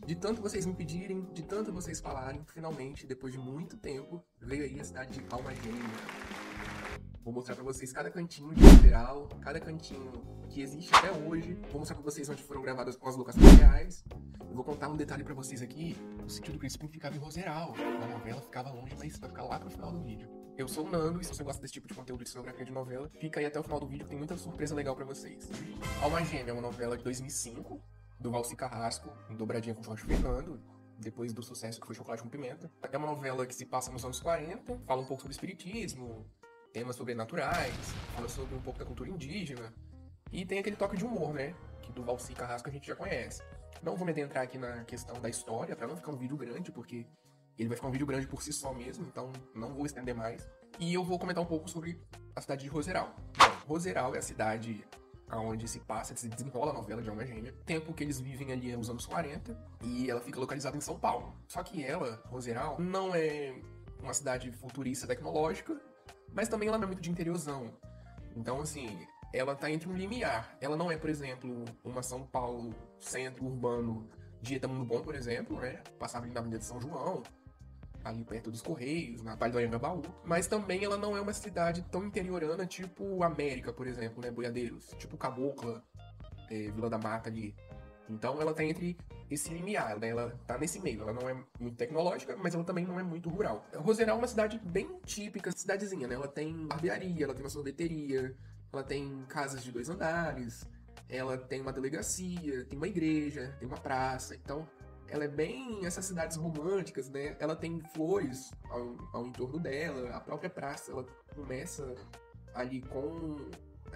De tanto vocês me pedirem, de tanto vocês falarem, finalmente, depois de muito tempo, veio aí a cidade de Alma Gêmea. Vou mostrar pra vocês cada cantinho de Roseral, cada cantinho que existe até hoje. Vou mostrar pra vocês onde foram gravadas as locações reais. Eu vou contar um detalhe pra vocês aqui, o sentido que isso ficava em Roseral. A novela ficava longe, mas vai ficar lá pro final do vídeo. Eu sou o Nando, e se você gosta desse tipo de conteúdo de cenografia de novela, fica aí até o final do vídeo que tem muita surpresa legal pra vocês. Alma Gêmea é uma novela de 2005, do Valci Carrasco, em dobradinha com Jorge Fernando, depois do sucesso que foi Chocolate com Pimenta. É uma novela que se passa nos anos 40, fala um pouco sobre espiritismo, temas sobrenaturais, fala sobre um pouco da cultura indígena, e tem aquele toque de humor, né, que do Valci Carrasco a gente já conhece. Não vou me adentrar aqui na questão da história, pra não ficar um vídeo grande, porque ele vai ficar um vídeo grande por si só mesmo, então não vou estender mais. E eu vou comentar um pouco sobre a cidade de Roseral. Bom, Roseral é a cidade onde se desenrola a novela de Alma Gêmea. Tempo que eles vivem ali é os anos 40, e ela fica localizada em São Paulo. Só que ela, Roseral, não é uma cidade futurista tecnológica, mas também ela não é muito de interiorzão. Então, assim, ela tá entre um limiar. Ela não é, por exemplo, uma São Paulo centro urbano de Itamundo Bom, por exemplo, né? Passava ali na Avenida de São João, ali perto dos Correios, na Vale do Anhangabaú. Mas também ela não é uma cidade tão interiorana, tipo América, por exemplo, né? Boiadeiros. Tipo Cabocla, Vila da Mata ali. Então ela tá entre esse limiar, né? Ela tá nesse meio. Ela não é muito tecnológica, mas ela também não é muito rural. Roseral é uma cidade bem típica, cidadezinha, né? Ela tem barbearia, ela tem uma sorveteria, ela tem casas de 2 andares, ela tem uma delegacia, tem uma igreja, tem uma praça. Então ela é bem essas cidades românticas, né? Ela tem flores ao entorno dela, a própria praça, ela começa ali com...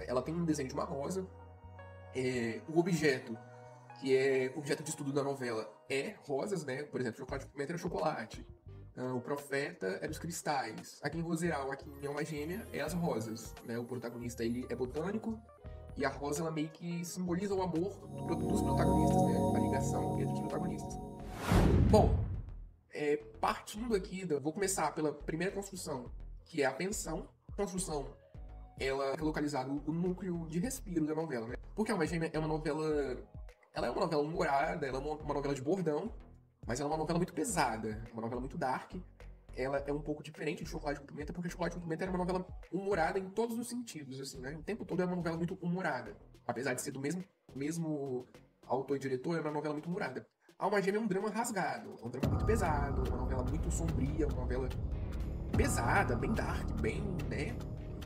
Ela tem um desenho de uma rosa. O objeto, que é objeto de estudo da novela, é rosas, né? Por exemplo, Chocolate com Pimenta era chocolate. O Profeta era os cristais. Aqui em Roseral, aqui em Alma Gêmea, é as rosas, né? O protagonista, ele é botânico, e a rosa, ela meio que simboliza o amor dos protagonistas, né? A ligação entre os protagonistas. Bom, partindo aqui, vou começar pela primeira construção, que é a pensão. A construção, ela é localizada o núcleo de respiro da novela, né? Porque Alma Gêmea é uma novela... Ela é uma novela humorada, ela é uma novela de bordão, mas ela é uma novela muito pesada, uma novela muito dark. Ela é um pouco diferente de Chocolate com Pimenta, porque Chocolate com Pimenta era uma novela humorada em todos os sentidos, assim, né? O tempo todo é uma novela muito humorada. Apesar de ser do mesmo autor e diretor, é uma novela muito humorada. Alma Gêmea é um drama rasgado, é um drama muito pesado, uma novela muito sombria, uma novela pesada, bem dark, bem, né?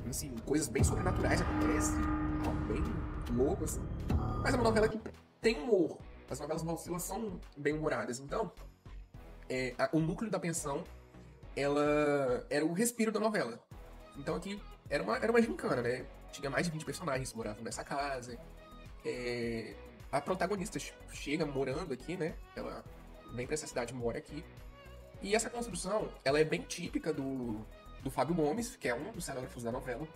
Assim, coisas bem sobrenaturais acontecem, algo bem louco, assim. Mas é uma novela que tem humor. As novelas elas são bem humoradas. Então, o núcleo da pensão, ela era o respiro da novela. Então aqui era uma gincana, né? Tinha mais de 20 personagens que moravam nessa casa. A protagonista chega morando aqui, né? Ela vem pra essa cidade e mora aqui. E essa construção, ela é bem típica do Fábio Gomes, que é um dos cenógrafos da novela.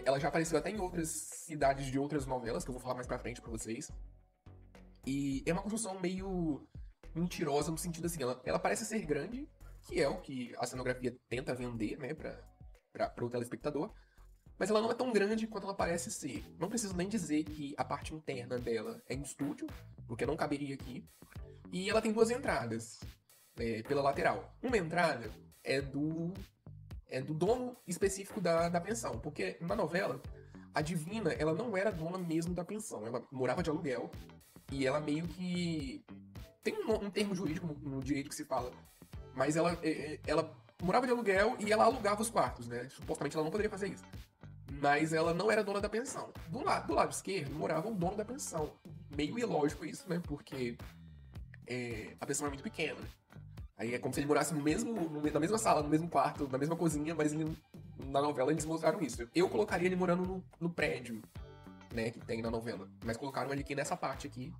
Ela já apareceu até em outras cidades de outras novelas, que eu vou falar mais pra frente pra vocês. E é uma construção meio mentirosa no sentido assim, ela parece ser grande, que é o que a cenografia tenta vender, né, pro telespectador, mas ela não é tão grande quanto ela parece ser. Não preciso nem dizer que a parte interna dela é em estúdio, porque não caberia aqui. E ela tem 2 entradas pela lateral. Uma entrada é do dono específico da pensão, porque na novela a Divina, ela não era dona mesmo da pensão, ela morava de aluguel. E ela meio que... Tem um termo jurídico no direito que se fala, mas ela morava de aluguel e ela alugava os quartos, né? Supostamente ela não poderia fazer isso. Mas ela não era dona da pensão. Do lado esquerdo morava o dono da pensão. Meio ilógico isso, né? Porque a pensão é muito pequena. Aí é como se ele morasse na mesma sala, no mesmo quarto, na mesma cozinha, mas na novela eles mostraram isso. Eu colocaria ele morando no prédio, né, que tem na novela. Mas colocaram ele aqui nessa parte aqui,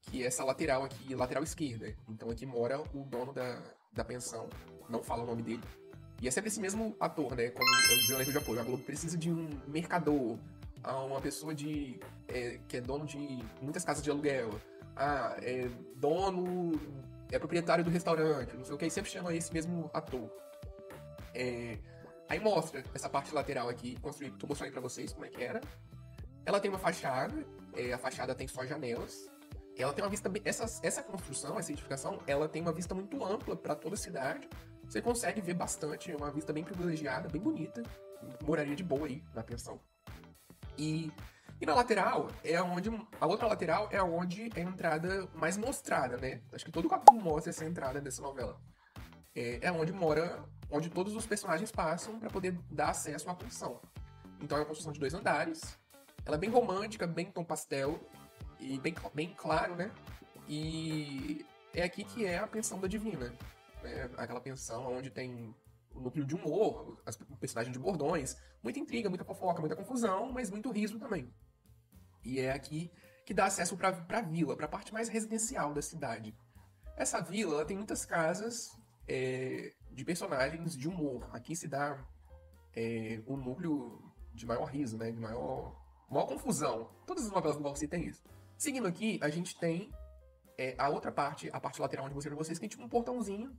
que é essa lateral aqui, lateral esquerda. Então aqui mora o dono da pensão, não fala o nome dele. E é sempre esse mesmo ator, né, como de um elenco de apoio. A Globo precisa de um mercador, uma pessoa que é dono de muitas casas de aluguel. É proprietário do restaurante, não sei o que, e sempre chama esse mesmo ator. Aí mostra essa parte lateral aqui, construída, tô mostrando aí pra vocês como é que era. Ela tem uma fachada, a fachada tem só janelas, ela tem uma vista bem, essa construção, essa edificação, ela tem uma vista muito ampla para toda a cidade. Você consegue ver bastante, é uma vista bem privilegiada, bem bonita. Moraria de boa aí na pensão. E na lateral é onde. A outra lateral é onde é a entrada mais mostrada, né? Acho que todo capítulo mostra essa entrada dessa novela. É onde mora. Onde todos os personagens passam para poder dar acesso à pensão. Então é uma construção de 2 andares. Ela é bem romântica, bem tom pastel. E bem claro, né? E é aqui que é a pensão da Divina. É aquela pensão onde tem o núcleo de humor, o personagem de bordões, muita intriga, muita fofoca, muita confusão, mas muito riso também. E é aqui que dá acesso para a vila, para a parte mais residencial da cidade. Essa vila ela tem muitas casas de personagens de humor. Aqui se dá o núcleo de maior riso, né? De maior confusão. Todas as novelas do Valci tem isso. Seguindo aqui, a gente tem a outra parte, a parte lateral onde eu mostrei pra vocês, tem tipo um portãozinho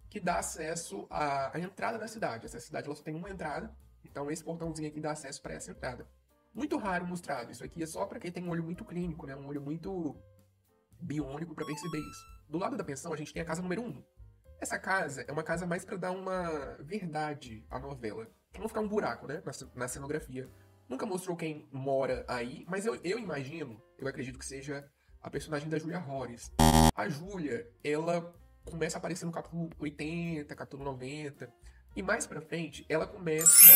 que dá acesso à entrada da cidade. Essa cidade ela só tem uma entrada, então esse portãozinho aqui dá acesso para essa entrada. Muito raro mostrado. Isso aqui é só para quem tem um olho muito clínico, né? Um olho muito biônico para perceber isso. Do lado da pensão, a gente tem a casa número 1. Essa casa é uma casa mais para dar uma verdade à novela. Pra não ficar um buraco, né? Na cenografia. Nunca mostrou quem mora aí, mas eu imagino, eu acredito que seja a personagem da Júlia Rores. A Júlia, ela começa a aparecer no capítulo 80, capítulo 90. E mais pra frente, ela começa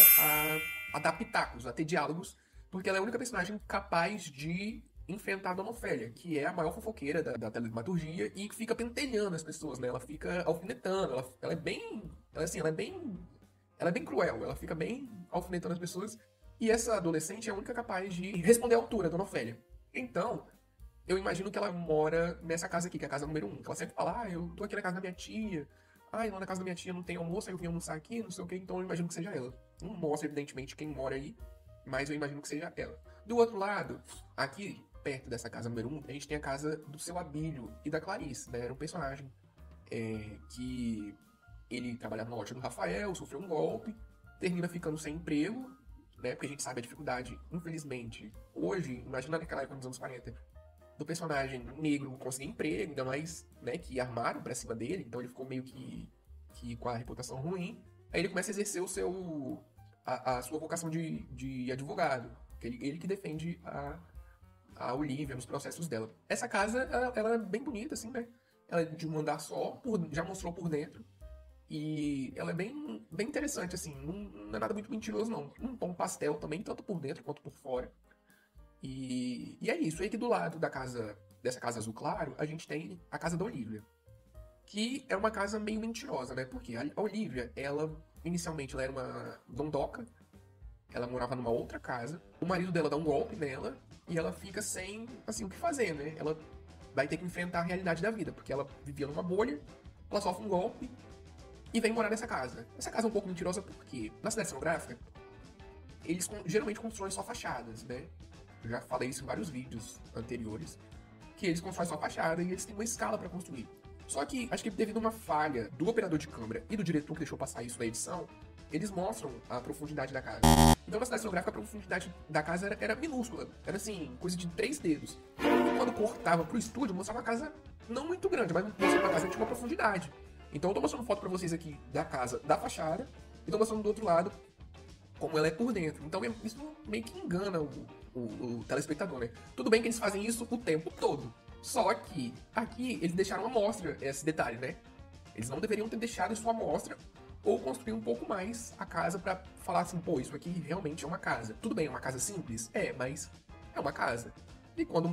a dar pitacos, a ter diálogos, porque ela é a única personagem capaz de enfrentar a Dona Ofélia, que é a maior fofoqueira da teledramaturgia e que fica pentelhando as pessoas, né? Ela fica alfinetando, ela é bem... Ela é bem cruel, ela fica bem alfinetando as pessoas. E essa adolescente é a única capaz de responder à altura, a Dona Ofélia. Então, eu imagino que ela mora nessa casa aqui, que é a casa número 1. Que ela sempre fala, eu tô aqui na casa da minha tia. Lá na casa da minha tia não tem almoço, aí eu vim almoçar aqui, não sei o que. Então eu imagino que seja ela. Não mostra, evidentemente, quem mora aí, mas eu imagino que seja ela. Do outro lado, aqui, perto dessa casa número 1, a gente tem a casa do seu Abílio e da Clarice, né? Era um personagem que ele trabalhava na loja do Rafael, sofreu um golpe, termina ficando sem emprego, né? Porque a gente sabe a dificuldade, infelizmente. Hoje, imagina naquela época, nos anos 40, do personagem negro conseguir emprego, ainda mais, né, que armaram pra cima dele, então ele ficou meio que com a reputação ruim. Aí ele começa a exercer a sua vocação de advogado. Ele que defende a Olivia nos processos dela. Essa casa, ela é bem bonita, assim, né? Ela é de um andar só, já mostrou por dentro. E ela é bem interessante, assim. Não é nada muito mentiroso, não. Um tom pastel também, tanto por dentro quanto por fora. E é isso. E aqui do lado dessa casa azul claro, a gente tem a casa da Olivia. Que é uma casa meio mentirosa, né? Porque a Olivia, inicialmente, ela era uma dondoca. Ela morava numa outra casa. O marido dela dá um golpe nela e ela fica sem, assim, o que fazer, né? Ela vai ter que enfrentar a realidade da vida, porque ela vivia numa bolha, ela sofre um golpe e vem morar nessa casa. Essa casa é um pouco mentirosa porque, na cidade cenográfica, eles geralmente constroem só fachadas, né? Eu já falei isso em vários vídeos anteriores, que eles constroem só fachada e eles têm uma escala para construir. Só que, acho que devido a uma falha do operador de câmera e do diretor que deixou passar isso na edição, eles mostram a profundidade da casa. Então, na cidade cenográfica, a profundidade da casa era minúscula. Era, assim, coisa de 3 dedos. E quando cortava pro estúdio, mostrava uma casa não muito grande, mas mostrava uma casa que tinha uma profundidade. Então, eu tô mostrando foto pra vocês aqui da casa, da fachada, e tô mostrando do outro lado como ela é por dentro. Então, isso meio que engana o telespectador, né? Tudo bem que eles fazem isso o tempo todo. Só que aqui eles deixaram à mostra esse detalhe, né? Eles não deveriam ter deixado isso à mostra ou construir um pouco mais a casa pra falar assim, pô, isso aqui realmente é uma casa. Tudo bem, é uma casa simples? Mas é uma casa. E quando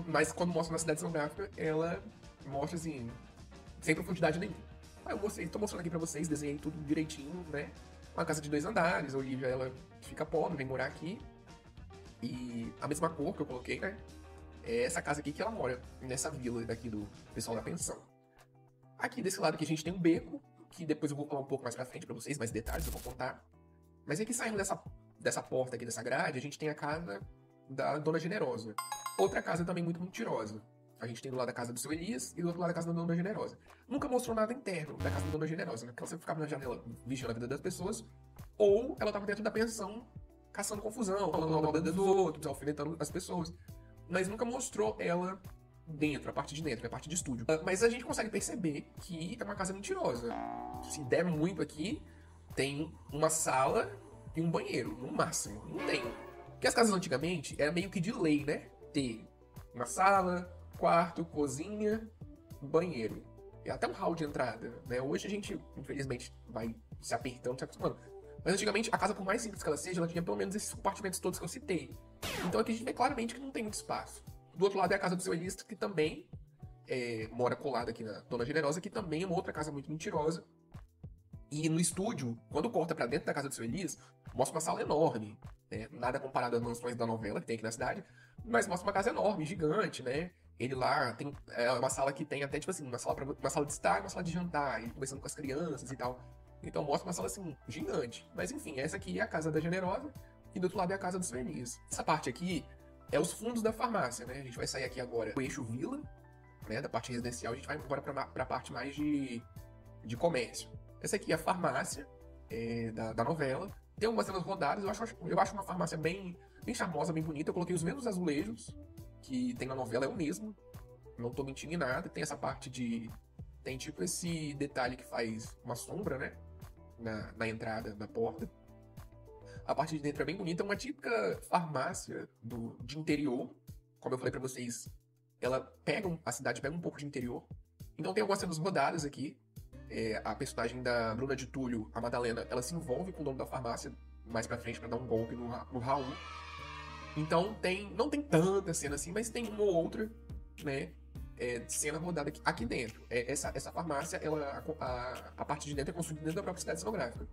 mostra na cidade cenográfica, ela mostra assim, sem profundidade nenhuma. Tô mostrando aqui pra vocês, desenhei tudo direitinho, né? Uma casa de 2 andares, a Olivia, ela fica pobre, vem morar aqui. E a mesma cor que eu coloquei, né? É essa casa aqui que ela mora, nessa vila daqui do pessoal da pensão. Aqui desse lado aqui a gente tem um beco, que depois eu vou falar um pouco mais pra frente pra vocês, mais detalhes eu vou contar. Mas aqui saindo dessa porta aqui, dessa grade, a gente tem a casa da Dona Generosa. Outra casa também muito mentirosa. A gente tem do lado da casa do seu Elias e do outro lado da casa da Dona Generosa. Nunca mostrou nada interno da casa da Dona Generosa, né? Porque ela sempre ficava na janela vigiando a vida das pessoas, ou ela tava dentro da pensão caçando confusão, falando mal dos outros, alfinetando as pessoas. Mas nunca mostrou ela dentro, a parte de dentro, a parte de estúdio. Mas a gente consegue perceber que é uma casa mentirosa. Se der muito aqui, tem uma sala e um banheiro, no máximo. Não tem. Porque as casas antigamente era meio que de lei, né? Ter uma sala, quarto, cozinha, banheiro. E até um hall de entrada, né? Hoje a gente, infelizmente, vai se apertando, se acostumando. Mas antigamente, a casa, por mais simples que ela seja, ela tinha pelo menos esses compartimentos todos que eu citei. Então aqui a gente vê claramente que não tem muito espaço. Do outro lado é a casa do seu Elias, que também mora colada aqui na Dona Generosa, que também é uma outra casa muito mentirosa. E no estúdio, quando corta pra dentro da casa do seu Elias, mostra uma sala enorme. Né? Nada comparado às mansões da novela que tem aqui na cidade, mas mostra uma casa enorme, gigante, né? Ele lá tem uma sala que tem até, tipo assim, uma sala de estar e uma sala de jantar, ele conversando com as crianças e tal. Então mostra uma sala, assim, gigante. Mas enfim, essa aqui é a casa da Generosa e do outro lado é a casa dos Elias. Essa parte aqui é os fundos da farmácia, né? A gente vai sair aqui agora do eixo vila, né? Da parte residencial, a gente vai agora pra parte mais de comércio. Essa aqui é a farmácia da novela. Tem algumas cenas rodadas, eu acho uma farmácia bem charmosa, bem bonita. Eu coloquei os mesmos azulejos que tem na novela, é o mesmo. Não tô mentindo em nada. Tem essa parte de... Tem tipo esse detalhe que faz uma sombra, né? Na entrada da porta. A parte de dentro é bem bonita. É uma típica farmácia de interior. Como eu falei pra vocês, a cidade pega um pouco de interior. Então tem algumas cenas rodadas aqui. A personagem da Bruna de Túlio, a Madalena, ela se envolve com o dono da farmácia mais pra frente pra dar um golpe no Raul. Então não tem tanta cena assim, mas tem uma ou outra, né, cena rodada aqui dentro. Essa farmácia, a parte de dentro é construída dentro da própria cidade cenográfica.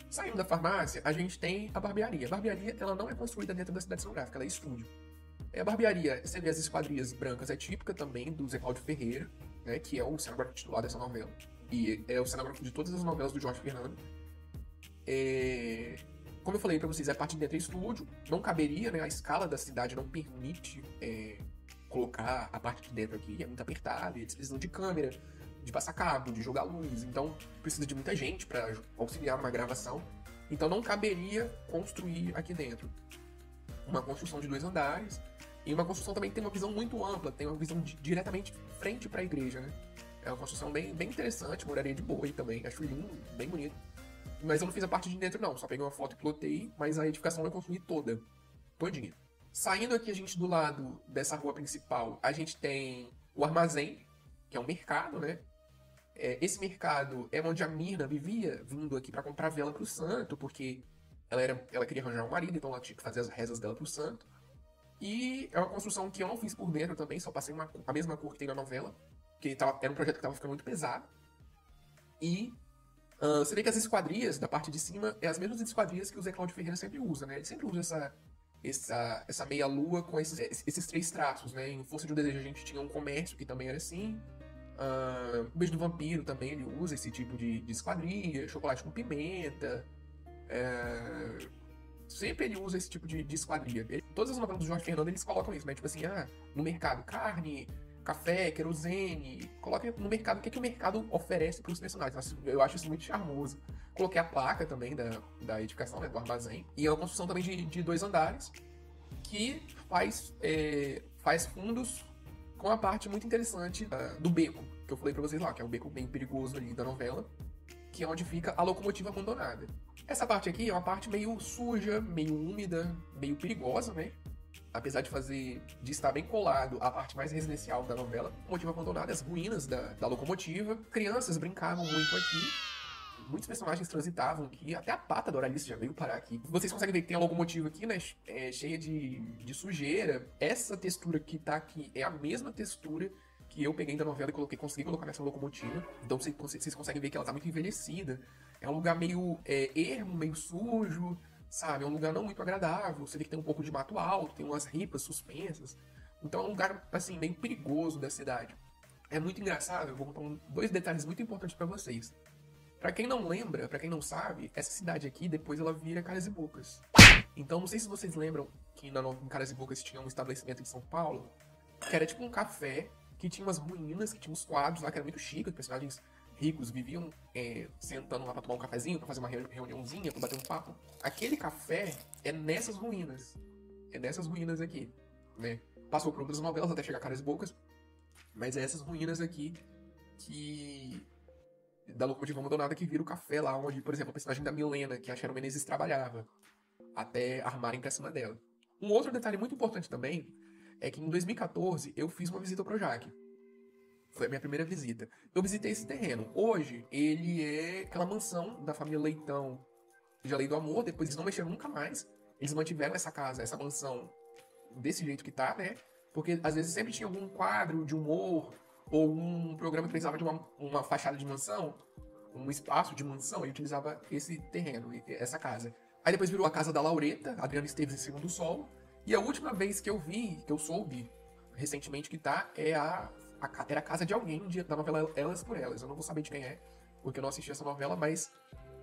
Saindo da farmácia, a gente tem a barbearia. A barbearia, ela não é construída dentro da cidade cenográfica, ela é estúdio. A barbearia, você vê as esquadrias brancas, é típica também do Zé Cláudio Ferreira, né, que é o cenógrafo titular dessa novela. E é o cenógrafo de todas as novelas do Jorge Fernando. Como eu falei pra vocês, a parte de dentro é estúdio, não caberia, né, a escala da cidade não permite colocar a parte de dentro aqui, é muito apertada, eles precisam de câmera, de passar cabo, de jogar luz, então precisa de muita gente para auxiliar uma gravação. Então não caberia construir aqui dentro uma construção de 2 andares, e uma construção também que tem uma visão muito ampla, tem uma visão diretamente frente para a igreja, né? É uma construção bem interessante, moraria de boa aí também, acho lindo, bem bonito. Mas eu não fiz a parte de dentro não, só peguei uma foto e plotei, mas a edificação eu construí todinha. Saindo aqui a gente do lado dessa rua principal, a gente tem o armazém, que é um mercado, né? Esse mercado é onde a Mirna vivia, vindo aqui para comprar vela pro santo, porque ela queria arranjar um marido, então ela tinha que fazer as rezas dela pro santo. E é uma construção que eu não fiz por dentro também, só passei a mesma cor que tem na novela, porque era um projeto que tava ficando muito pesado. E você vê que as esquadrias da parte de cima é as mesmas esquadrias que o Zé Cláudio Ferreira sempre usa, né? Ele sempre usa essa meia-lua com esses 3 traços, né? Em Força de um Desejo a gente tinha um comércio que também era assim. O Beijo do Vampiro também ele usa esse tipo de esquadria, Chocolate com Pimenta. Sempre ele usa esse tipo de esquadria. Todas as novelas do Jorge Fernando eles colocam isso, né? Tipo assim, no mercado carne, café, querosene. Coloca no mercado o que o mercado oferece para os personagens. Eu acho isso muito charmoso. Coloquei a placa também da edificação, né, do armazém. E é uma construção também de 2 andares que faz fundos com a parte muito interessante do beco, que eu falei pra vocês lá, que é o beco bem perigoso ali da novela, que é onde fica a locomotiva abandonada. Essa parte aqui é uma parte meio suja, meio úmida, meio perigosa, né? Apesar de estar bem colado à parte mais residencial da novela, locomotiva abandonada, as ruínas da locomotiva. Crianças brincavam muito aqui. Muitos personagens transitavam aqui, até a pata da Doralice já veio parar aqui. Vocês conseguem ver que tem a locomotiva aqui, né? Cheia de sujeira. Essa textura que tá aqui é a mesma textura que eu peguei da novela e consegui colocar nessa locomotiva. Então vocês conseguem ver que ela tá muito envelhecida. É um lugar meio ermo, meio sujo, sabe? É um lugar não muito agradável. Você vê que tem um pouco de mato alto, tem umas ripas suspensas. Então é um lugar, assim, bem perigoso da cidade. É muito engraçado, eu vou contar 2 detalhes muito importantes pra vocês. Pra quem não lembra, pra quem não sabe, essa cidade aqui, depois ela vira Caras e Bocas. Então, não sei se vocês lembram que em Caras e Bocas tinha um estabelecimento em São Paulo, que era tipo um café, que tinha umas ruínas, que tinha uns quadros lá, que era muito chique, os personagens ricos viviam sentando lá pra tomar um cafezinho, pra fazer uma reuniãozinha, pra bater um papo. Aquele café é nessas ruínas. É nessas ruínas aqui, né? passou por outras novelas até chegar a Caras e Bocas, mas é essas ruínas aqui que da locomotiva abandonada que vira o café lá onde, por exemplo, a personagem da Milena, que a Sharon Menezes trabalhava, até armarem pra cima dela. Um outro detalhe muito importante também é que em 2014 eu fiz uma visita ao Projac. Foi a minha primeira visita. Eu visitei esse terreno. Hoje, ele é aquela mansão da família Leitão de Além do Amor. Depois eles não mexeram nunca mais. Eles mantiveram essa casa, essa mansão desse jeito que tá, né? Porque às vezes sempre tinha algum quadro de humor ou um programa que precisava de uma fachada de mansão, um espaço de mansão, e utilizava esse terreno, essa casa. Aí depois virou a casa da Laureta, Adriana Esteves em Segundo Sol. E a última vez que eu vi, que eu soube recentemente que tá, era a casa de alguém da novela Elas por Elas. Eu não vou saber de quem é, porque eu não assisti essa novela, mas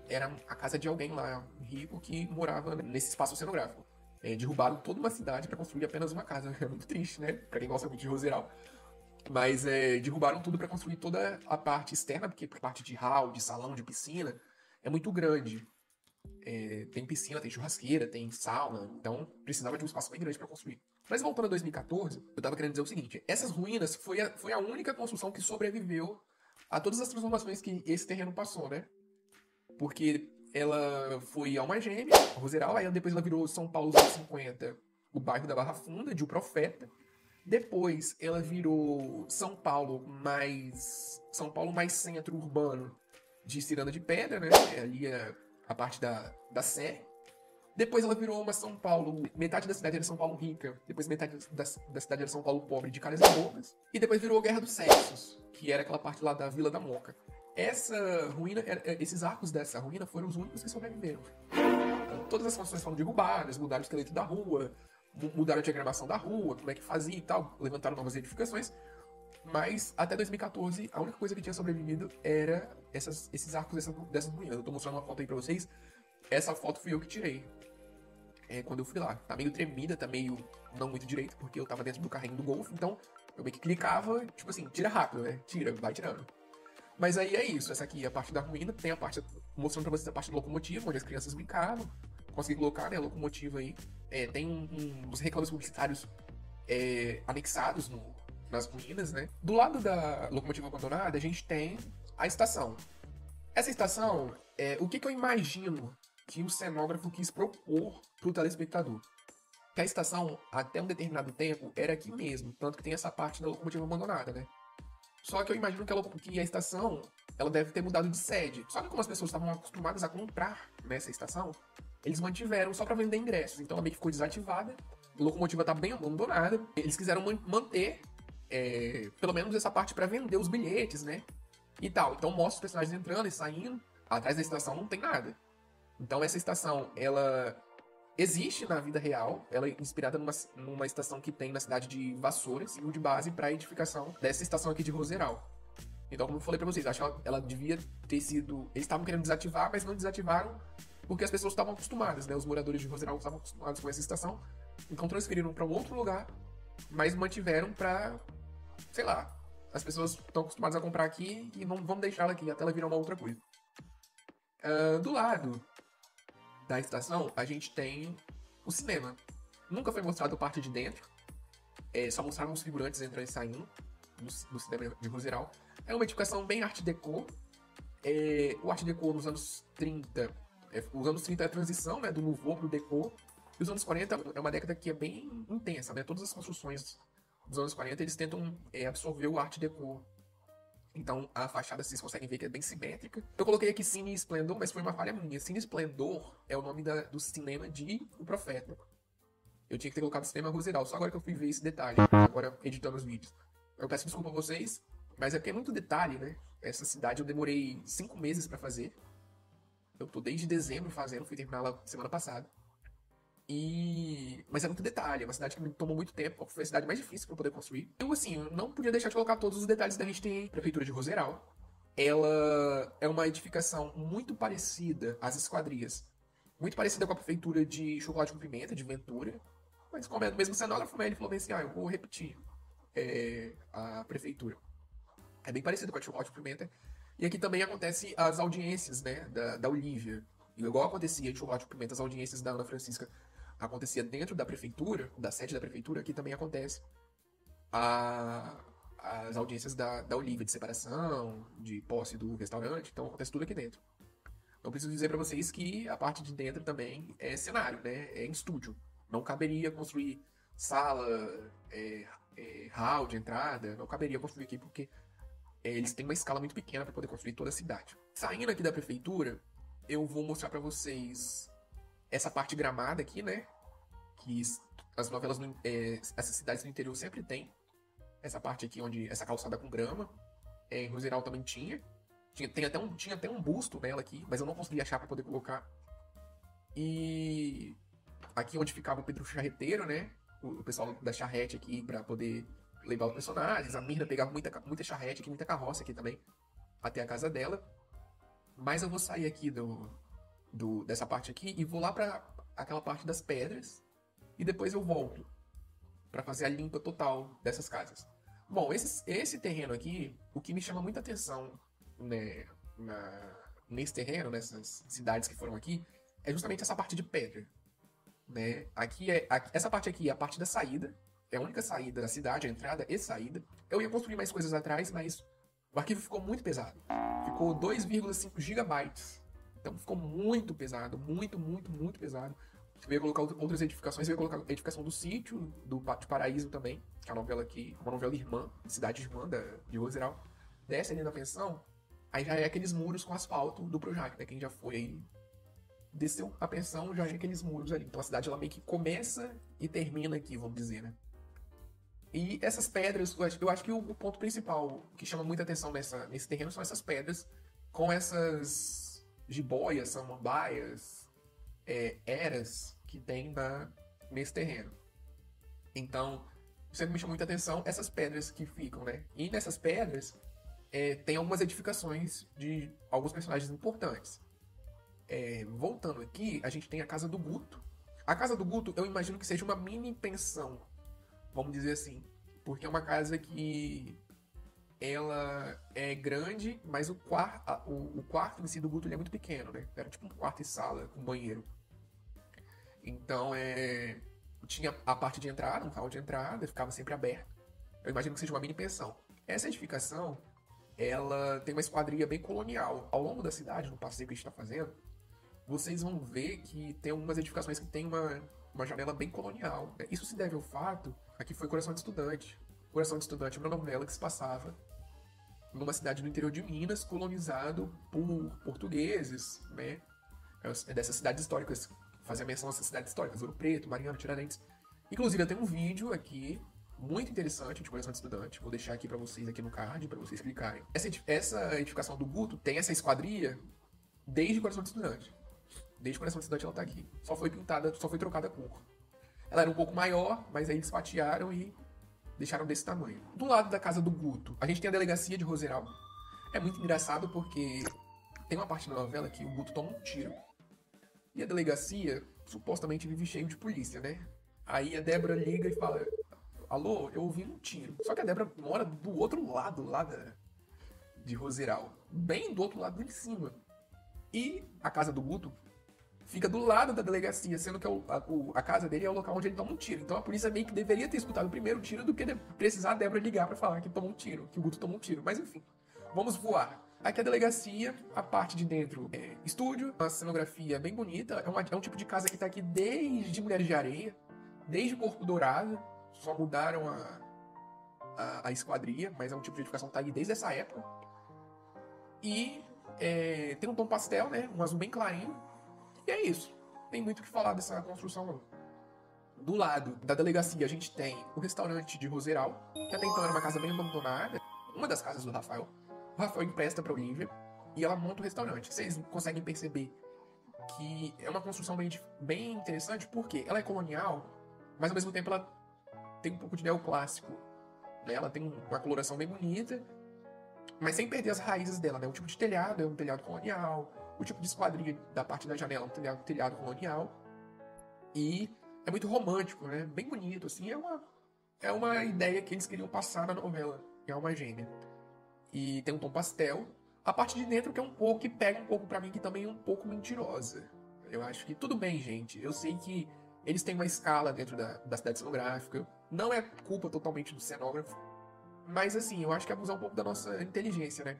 era a casa de alguém lá, rico, que morava nesse espaço cenográfico. Derrubaram toda uma cidade para construir apenas uma casa. É muito triste, né? Pra quem gosta muito de Roseral. Mas derrubaram tudo para construir toda a parte externa, porque a parte de hall, de salão, de piscina, é muito grande. Tem piscina, tem churrasqueira, tem sauna, então precisava de um espaço bem grande para construir. Mas voltando a 2014, eu tava querendo dizer o seguinte: essas ruínas foi a única construção que sobreviveu a todas as transformações que esse terreno passou, né? Porque ela foi Alma Gêmea, Roseral, aí depois ela virou São Paulo dos anos 50, o bairro da Barra Funda, de O Profeta. Depois ela virou São Paulo mais centro urbano de Ciranda de Pedra, né? Ali a parte da Sé. Depois ela virou uma São Paulo, metade da cidade era São Paulo rica, depois metade da cidade era São Paulo pobre, de Caras e Bocas. E depois virou Guerra dos Sexos, que era aquela parte lá da Vila da Moca. Essa ruína, esses arcos dessa ruína foram os únicos que sobreviveram. Então, todas as construções foram derrubadas, mudaram o esqueleto da rua, mudaram a diagramação da rua, como é que fazia e tal, levantaram novas edificações. Mas até 2014, a única coisa que tinha sobrevivido era esses arcos dessas ruínas. Eu tô mostrando uma foto aí pra vocês. Essa foto fui eu que tirei. Quando eu fui lá. Tá meio tremida, tá meio não muito direito, porque eu tava dentro do carrinho do Golf, então eu meio que clicava, tipo assim, tira rápido, né? Tira, vai tirando. Mas aí é isso, essa aqui é a parte da ruína, tem a parte, mostrando pra vocês a parte da locomotiva, onde as crianças brincavam. Consegui colocar, né, a locomotiva aí. Tem uns reclames publicitários anexados nas ruínas, né? Do lado da locomotiva abandonada, a gente tem a estação. Essa estação, o que eu imagino que o cenógrafo quis propor pro telespectador? Que a estação, até um determinado tempo, era aqui mesmo, tanto que tem essa parte da locomotiva abandonada, né? Só que eu imagino que a estação, ela deve ter mudado de sede. Só que como as pessoas estavam acostumadas a comprar nessa estação, eles mantiveram só para vender ingressos. Então ela meio que ficou desativada, a locomotiva tá bem abandonada. Eles quiseram manter, pelo menos essa parte para vender os bilhetes, né? E tal. Então mostra os personagens entrando e saindo. Atrás da estação não tem nada. Então essa estação, ela existe na vida real. Ela é inspirada numa estação que tem na cidade de Vassouras, e de base para a edificação dessa estação aqui de Roseral. Então, como eu falei pra vocês, acho que ela devia ter sido... Eles estavam querendo desativar, mas não desativaram porque as pessoas estavam acostumadas, né? Os moradores de Roseral estavam acostumados com essa estação. Então transferiram para um outro lugar, mas mantiveram pra... Sei lá. As pessoas estão acostumadas a comprar aqui e vamos deixar ela aqui até ela virar uma outra coisa. Do lado da estação, a gente tem o cinema. Nunca foi mostrado a parte de dentro. Só mostraram os figurantes entrando e saindo do cinema de Roseral. É uma edificação bem art déco. O art déco nos anos 30... os anos 30 é a transição, né, do nouveau pro déco. E os anos 40 é uma década que é bem intensa, né? Todas as construções dos anos 40, eles tentam absorver o art déco. Então, a fachada, vocês conseguem ver que é bem simétrica. Eu coloquei aqui Cine Esplendor, mas foi uma falha minha. Cine Esplendor é o nome do cinema de O Profeta. Eu tinha que ter colocado Cinema Roseral, só agora que eu fui ver esse detalhe, agora editando os vídeos. Eu peço desculpa a vocês, mas é porque é muito detalhe, né? Essa cidade eu demorei 5 meses pra fazer. Eu tô desde dezembro fazendo, fui terminar lá semana passada. Mas é muito detalhe, é uma cidade que me tomou muito tempo, foi a cidade mais difícil pra eu poder construir. Eu, assim, eu não podia deixar de colocar todos os detalhes da gente tem. Prefeitura de Roseral. Ela é uma edificação muito parecida às Esquadrias. Muito parecida com a prefeitura de Chocolate com Pimenta, de Ventura. Mas como é do mesmo cenógrafo, ele falou bem assim, eu vou repetir a prefeitura. É bem parecido com a de Chocolate com Pimenta. E aqui também acontece as audiências, né, da Olivia. Igual acontecia em Chocolate com Pimenta, as audiências da Ana Francisca acontecia dentro da prefeitura, da sede da prefeitura, aqui também acontece as audiências da Olivia, de separação, de posse do restaurante. Então acontece tudo aqui dentro. Então preciso dizer pra vocês que a parte de dentro também é cenário, né? É em estúdio. Não caberia construir sala, hall de entrada, não caberia construir aqui porque eles têm uma escala muito pequena para poder construir toda a cidade. Saindo aqui da prefeitura, eu vou mostrar pra vocês essa parte gramada aqui, né? Que as novelas, essas cidades do interior sempre tem. Essa parte aqui, onde essa calçada com grama. Em Roseral também tinha. Tinha até um busto nela aqui, mas eu não consegui achar pra poder colocar. E aqui onde ficava o Pedro Charreteiro, né? O pessoal da charrete aqui pra poder levar os personagens. A Mirna pegava muita charrete aqui, muita carroça aqui também, até a casa dela. Mas eu vou sair aqui dessa parte aqui e vou lá pra aquela parte das pedras. E depois eu volto pra fazer a limpa total dessas casas. Bom, esse terreno aqui, o que me chama muita atenção, né, nesse terreno, nessas cidades que foram aqui, é justamente essa parte de pedra, né? Essa parte aqui é a parte da saída, é a única saída da cidade, a entrada e saída. Eu ia construir mais coisas atrás, mas o arquivo ficou muito pesado. Ficou 2,5 gigabytes. Então ficou muito pesado, muito pesado. Eu ia colocar outras edificações, eu ia colocar a edificação do sítio, do Pátio Paraíso também, que é a novela aqui, uma novela irmã, cidade irmã de Roseral. Desce ali na pensão, aí já é aqueles muros com asfalto do Projac, né? Quem já foi aí, desceu a pensão, já é aqueles muros ali. Então a cidade ela meio que começa e termina aqui, vamos dizer, né? E essas pedras, eu acho que o ponto principal que chama muita atenção nesse terreno são essas pedras com essas jiboias, samambaias, eras que tem nesse terreno. Então, sempre me chama muita atenção essas pedras que ficam, né? E nessas pedras tem algumas edificações de alguns personagens importantes. Voltando aqui, a gente tem a Casa do Guto. A Casa do Guto, eu imagino que seja uma mini pensão, vamos dizer assim. Porque é uma casa que ela é grande, mas o quarto em si do Guto ele é muito pequeno, né? Era tipo um quarto e sala com banheiro. Então, tinha a parte de entrada, um hall de entrada, ficava sempre aberto. Eu imagino que seja uma mini pensão. Essa edificação, ela tem uma esquadria bem colonial. Ao longo da cidade, no passeio que a gente está fazendo, vocês vão ver que tem algumas edificações que tem uma janela bem colonial. Isso se deve ao fato, aqui foi Coração de Estudante. Coração de Estudante é uma novela que se passava numa cidade do interior de Minas, colonizado por portugueses, né? Dessas cidades históricas, fazia menção a essas cidades históricas, Ouro Preto, Mariana, Tiradentes. Inclusive, eu tenho um vídeo aqui, muito interessante, de Coração de Estudante. Vou deixar aqui pra vocês, aqui no card, pra vocês clicarem. Essa edificação do Guto tem essa esquadria desde Coração de Estudante. Desde Coração de Estudante ela tá aqui. Só foi pintada, só foi trocada a cor. Ela era um pouco maior, mas aí eles fatiaram e deixaram desse tamanho. Do lado da casa do Guto, a gente tem a delegacia de Roseral. É muito engraçado porque tem uma parte da novela que o Guto toma um tiro. E a delegacia, supostamente, vive cheio de polícia, né? Aí a Débora liga e fala: alô, eu ouvi um tiro. Só que a Débora mora do outro lado, lá de Roseral. Bem do outro lado, em cima. E a casa do Guto fica do lado da delegacia, sendo que a casa dele é o local onde ele toma um tiro. Então a polícia meio que deveria ter escutado o primeiro tiro do que precisar a Débora ligar pra falar que tomou um tiro, que o Guto tomou um tiro. Mas enfim, vamos voar. Aqui a delegacia, a parte de dentro é estúdio, uma cenografia bem bonita. É um tipo de casa que tá aqui desde Mulheres de Areia, desde Corpo Dourado. Só mudaram a esquadria, mas é um tipo de edificação que tá aí desde essa época. E tem um tom pastel, né? Um azul bem clarinho. E é isso. Tem muito o que falar dessa construção, não. Do lado da delegacia, a gente tem o restaurante de Roseral, que até então era uma casa bem abandonada. Uma das casas do Rafael. O Rafael empresta pra Olivia e ela monta o restaurante. Vocês conseguem perceber que é uma construção bem interessante, porque ela é colonial, mas ao mesmo tempo ela tem um pouco de neoclássico. Né? Ela tem uma coloração bem bonita, mas sem perder as raízes dela, né? O tipo de telhado é um telhado colonial, o tipo de esquadria da parte da janela é um telhado colonial. E é muito romântico, né? Bem bonito, assim. É uma ideia que eles queriam passar na novela, em Alma Gêmea. E tem um tom pastel. A parte de dentro que é um pouco, que pega um pouco pra mim, que também é um pouco mentirosa. Eu acho que tudo bem, gente. Eu sei que eles têm uma escala dentro da cidade cenográfica. Não é culpa totalmente do cenógrafo, mas assim, eu acho que é abusar um pouco da nossa inteligência, né?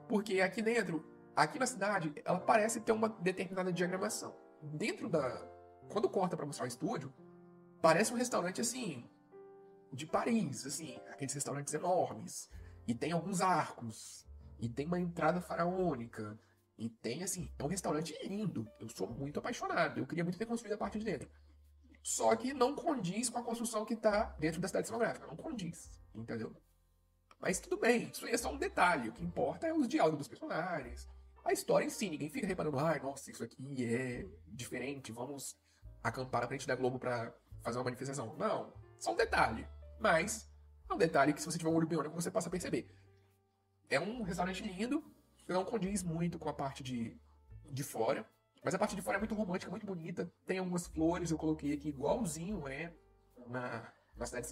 Porque aqui dentro, aqui na cidade, ela parece ter uma determinada diagramação. Dentro da. Quando corta pra mostrar o estúdio, parece um restaurante assim, de Paris, assim, aqueles restaurantes enormes. E tem alguns arcos. E tem uma entrada faraônica. E tem, assim, é um restaurante lindo. Eu sou muito apaixonado. Eu queria muito ter construído a parte de dentro. Só que não condiz com a construção que tá dentro da cidade cenográfica. Não condiz, entendeu? Mas tudo bem, isso aí é só um detalhe. O que importa é os diálogos dos personagens. A história em si, ninguém fica reparando, ai, nossa, isso aqui é diferente, vamos acampar na frente da Globo pra fazer uma manifestação. Não, só um detalhe. Mas é um detalhe que se você tiver um olho biônico, você passa a perceber. É um restaurante lindo, não condiz muito com a parte de fora. Mas a parte de fora é muito romântica, muito bonita. Tem algumas flores, eu coloquei aqui igualzinho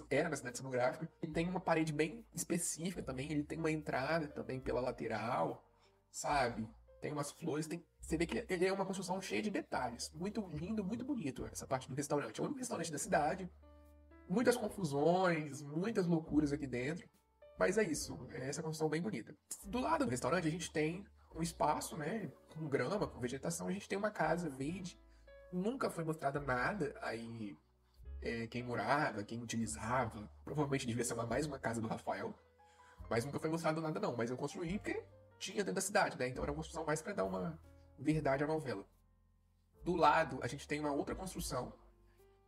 era na cidade cenográfica. E tem uma parede bem específica também. Ele tem uma entrada também pela lateral, sabe? Tem umas flores. Você vê que ele é uma construção cheia de detalhes. Muito lindo, muito bonito essa parte do restaurante. É o único restaurante da cidade. Muitas confusões, muitas loucuras aqui dentro. Mas é isso. É essa construção bem bonita. Do lado do restaurante a gente tem um espaço, né? Com grama, com vegetação. A gente tem uma casa verde. Nunca foi mostrada nada aí. Quem morava, quem utilizava. Provavelmente devia ser mais uma casa do Rafael. Mas nunca foi mostrado nada, não. Mas eu construí porque tinha dentro da cidade, né? Então era uma construção mais para dar uma verdade à novela. Do lado, a gente tem uma outra construção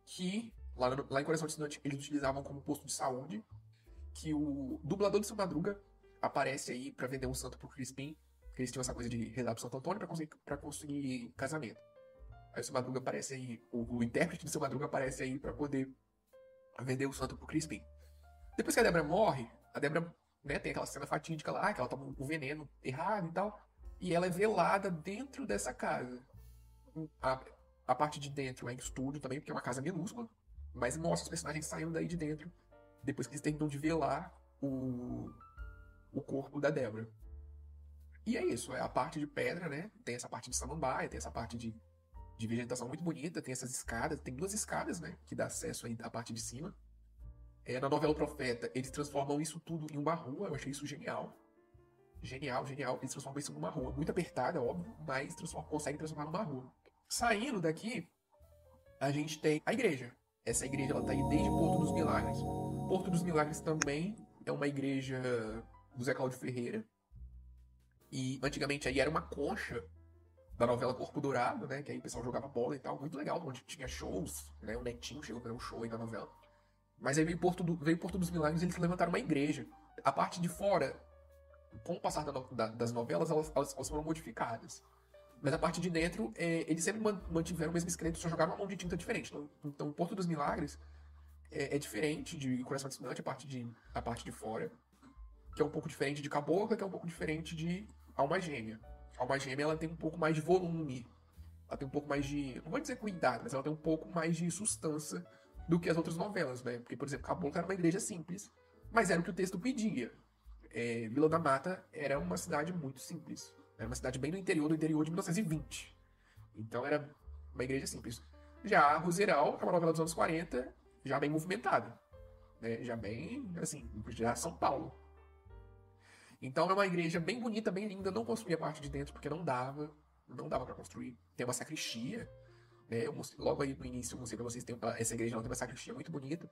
que, lá em Coração Distante, eles utilizavam como posto de saúde. Que o dublador de Seu Madruga aparece aí para vender um santo pro Crispim. Que eles tinham essa coisa de rezar pro Santo Antônio pra conseguir casamento. Aí o Seu Madruga aparece aí, o intérprete do Seu Madruga aparece aí pra poder vender o santo pro Crispim. Depois que a Débora morre, a Débora, né, tem aquela cena fatídica lá, que ela toma o veneno errado e tal, e ela é velada dentro dessa casa. A parte de dentro é em estúdio também, porque é uma casa minúscula, mas mostra os personagens saindo daí de dentro, depois que eles tentam de velar o corpo da Débora. E é isso, é a parte de pedra, né, tem essa parte de samambaia, tem essa parte de vegetação muito bonita, tem essas escadas, tem 2 escadas, né, que dá acesso aí à parte de cima. Na novela O Profeta, eles transformam isso tudo em uma rua, eu achei isso genial. Genial, genial. Eles transformam isso numa rua, muito apertada, óbvio, mas conseguem transformar numa rua. Saindo daqui, a gente tem a igreja. Essa igreja, ela tá aí desde Porto dos Milagres. Porto dos Milagres também é uma igreja do Zé Cláudio Ferreira. E antigamente aí era uma concha da novela Corpo Dourado, né? Que aí o pessoal jogava bola e tal. Muito legal, onde tinha shows, né? O Netinho chegou a fazer um show aí na novela. Mas aí veio Porto dos Milagres e eles levantaram uma igreja. A parte de fora, com o passar das novelas, elas foram modificadas. Mas a parte de dentro, eles sempre mantiveram o mesmo esqueleto, só jogaram uma mão de tinta diferente. Então Porto dos Milagres é diferente de Coração de Estudante, a parte de fora. Que é um pouco diferente de Cabocla, que é um pouco diferente de Alma Gêmea. Alma Gêmea, ela tem um pouco mais de volume. Ela tem um pouco mais de... Não vou dizer cuidado, mas ela tem um pouco mais de substância do que as outras novelas, né? Porque, por exemplo, Cabocla era uma igreja simples, mas era o que o texto pedia. Vila da Mata era uma cidade muito simples. Era uma cidade bem do interior de 1920. Então era uma igreja simples. Já a Roseral, que é uma novela dos anos 40, já bem movimentada. Né? Já bem, assim, já São Paulo. Então é uma igreja bem bonita, bem linda. Não construí a parte de dentro porque não dava para construir. Tem uma sacristia, né? Logo aí no início eu mostrei pra vocês, essa igreja tem uma sacristia muito bonita.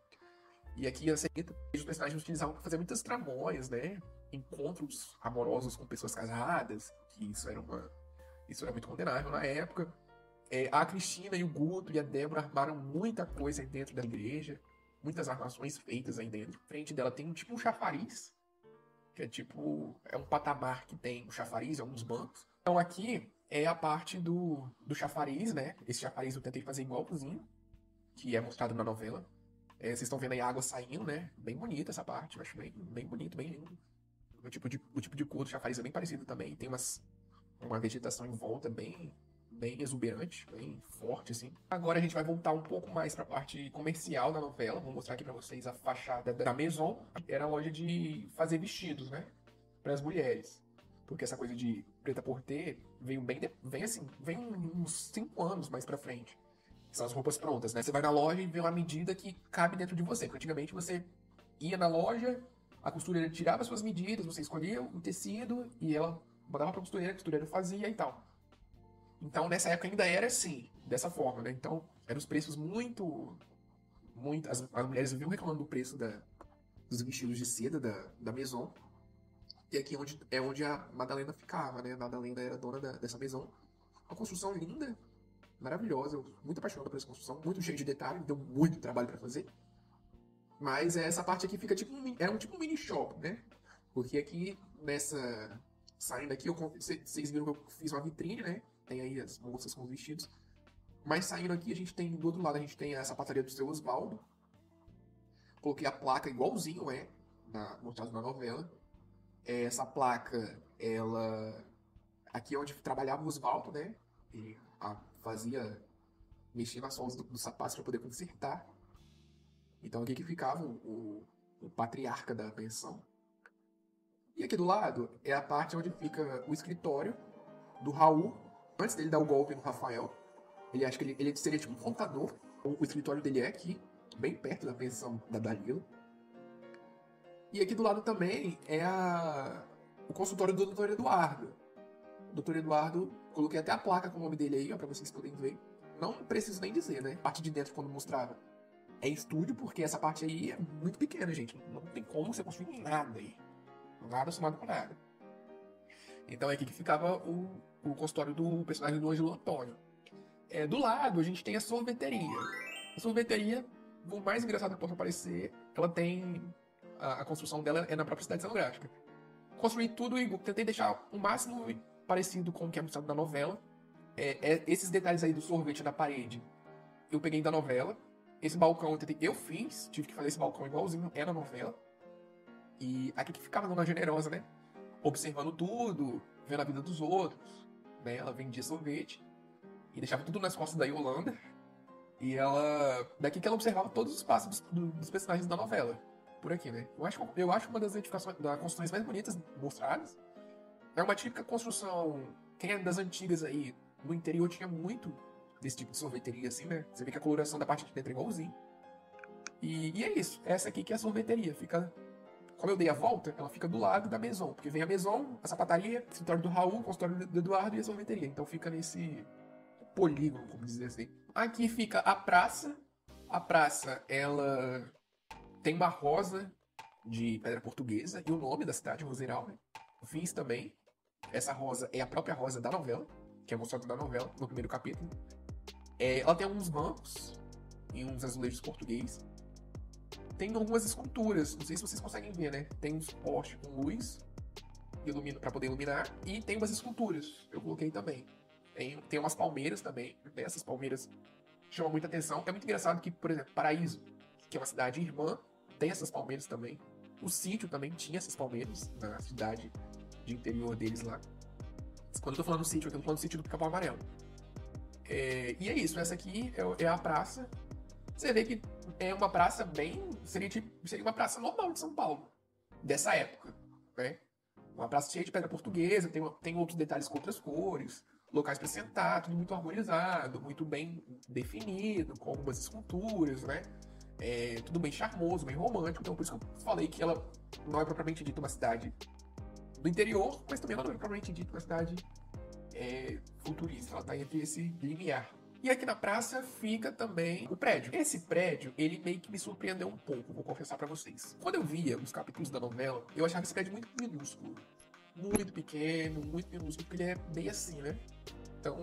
E aqui os personagens utilizavam para fazer muitas tramóias, né? Encontros amorosos com pessoas casadas, que isso era muito condenável na época. A Cristina e o Guto e a Débora armaram muita coisa aí dentro da igreja, muitas armações feitas aí dentro. Na frente dela tem um chafariz, que é um patamar que tem o chafariz e alguns bancos. Então aqui é a parte do chafariz, né? Esse chafariz eu tentei fazer igualzinho, que é mostrado na novela. Vocês estão vendo aí a água saindo, né? Bem bonita essa parte, eu acho bem bonito, bem lindo. O tipo de cor do chafariz é bem parecido também. Tem uma vegetação em volta bem exuberante, bem forte, assim. Agora a gente vai voltar um pouco mais para a parte comercial da novela. Vou mostrar aqui para vocês a fachada da Maison. Era a loja de fazer vestidos, né? Para as mulheres. Porque essa coisa de preta porter veio bem uns 5 anos mais para frente. São as roupas prontas, né? Você vai na loja e vê uma medida que cabe dentro de você. Porque antigamente você ia na loja, a costureira tirava suas medidas, você escolhia o tecido e ela mandava pra costureira, a costureira fazia e tal. Então, nessa época ainda era assim, dessa forma, né? Então, eram os preços muito. As mulheres viviam reclamando do preço dos vestidos de seda da Maison. E aqui onde a Madalena ficava, né? A Madalena era dona dessa Maison. Uma construção linda, maravilhosa. Eu muito apaixonado por essa construção, muito cheio de detalhes, deu muito trabalho pra fazer. Mas essa parte aqui fica tipo um mini shop, né? Porque aqui saindo aqui, vocês viram que eu fiz uma vitrine, né? Tem aí as moças com os vestidos. Mas saindo aqui, a gente tem, do outro lado, a gente tem a sapataria do seu Osvaldo. Coloquei a placa igualzinho mostrado na novela. Essa placa, ela... Aqui é onde trabalhava o Osvaldo, né? Ele mexia nas solas dos sapatos para poder consertar. Então aqui que ficava o patriarca da pensão. E aqui do lado é a parte onde fica o escritório do Raul, antes dele dar o golpe no Rafael. Ele acha que ele seria tipo um contador. O escritório dele é aqui, bem perto da pensão da Dalila. E aqui do lado também é o consultório do Dr. Eduardo. O Dr. Eduardo, coloquei até a placa com o nome dele aí, ó, pra vocês poderem ver. Não preciso nem dizer, né? A parte de dentro, quando mostrava, é estúdio, porque essa parte aí é muito pequena, gente. Não tem como você construir nada aí. Nada somado com nada. Então é aqui que ficava o consultório do personagem do Ângelo Antônio. Do lado, a gente tem a sorveteria. A sorveteria, o mais engraçado que possa parecer, ela tem... A construção dela é na própria cidade cenográfica. Construí tudo e tentei deixar o máximo parecido com o que é mostrado na novela. Esses detalhes aí do sorvete na parede, eu peguei da novela. Esse balcão eu fiz, tive que fazer esse balcão igualzinho, é na novela. E aqui que ficava a Dona Generosa, né? Observando tudo, vendo a vida dos outros. Né? Ela vendia sorvete e deixava tudo nas costas da Yolanda. E daqui que ela observava todos os passos dos personagens da novela. Por aqui, né? Eu acho uma das construções mais bonitas mostradas. É uma típica construção. Quem é das antigas aí, no interior tinha muito desse tipo de sorveteria, assim, né? Você vê que a coloração da parte de dentro é igualzinho. E é isso. Essa aqui que é a sorveteria. Fica. Como eu dei a volta, ela fica do lado da Maison. Porque vem a Maison, a sapataria, o escritório do Raul, o consultório do Eduardo e a sorveteria. Então fica nesse polígono, como dizer assim. Aqui fica a praça. A praça, ela tem uma rosa de pedra portuguesa e o nome da cidade, Roseral, né? Fiz também. Essa rosa é a própria rosa da novela, que é mostrada na novela, no primeiro capítulo. Ela tem alguns bancos e uns azulejos portugueses. Tem algumas esculturas, não sei se vocês conseguem ver, né? Tem uns postes com luz para poder iluminar e tem umas esculturas, eu coloquei também. Tem umas palmeiras também, essas palmeiras chamam muita atenção. É muito engraçado que, por exemplo, Paraíso, que é uma cidade irmã, tem essas palmeiras também. O sítio também tinha essas palmeiras na cidade de interior deles lá. Quando eu tô falando do sítio, eu tô falando do sítio do Pica-Pau Amarelo. E é isso, essa aqui é a praça. Você vê que é uma praça seria uma praça normal de São Paulo, dessa época, né? Uma praça cheia de pedra portuguesa, tem outros detalhes com outras cores, locais para sentar, tudo muito harmonizado, muito bem definido, com algumas esculturas, né? Tudo bem charmoso, bem romântico. Então por isso que eu falei que ela não é propriamente dita uma cidade do interior, mas também ela não é propriamente dita uma cidade futurista. Ela tá entre esse limiar. E aqui na praça fica também o prédio. Esse prédio, ele meio que me surpreendeu um pouco, vou confessar pra vocês. Quando eu via os capítulos da novela, eu achava esse prédio muito minúsculo. Muito pequeno, muito minúsculo, porque ele é bem assim, né? Então,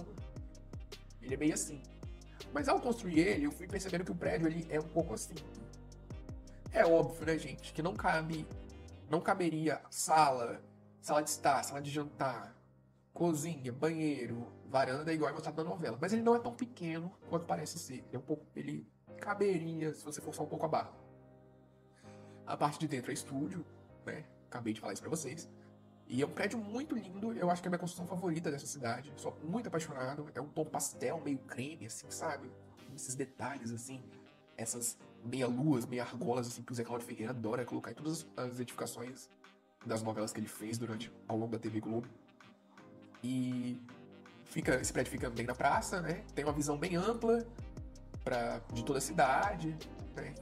ele é bem assim. Mas ao construir ele, eu fui percebendo que o prédio ele é um pouco assim. É óbvio, né, gente, que não caberia sala de estar, sala de jantar, cozinha, banheiro, varanda, igual é mostrado na novela. Mas ele não é tão pequeno quanto parece ser. Ele caberia se você forçar um pouco a barra. A parte de dentro é estúdio, né? Acabei de falar isso pra vocês. E é um prédio muito lindo, eu acho que é a minha construção favorita dessa cidade. Sou muito apaixonado. É um tom pastel, meio creme, assim, sabe? Esses detalhes, assim. Essas meia-luas, meia-argolas, assim, que o Zé Cláudio Ferreira adora colocar em todas as edificações das novelas que ele fez ao longo da TV Globo. E esse prédio fica bem na praça, né? Tem uma visão bem ampla. de toda a cidade, né?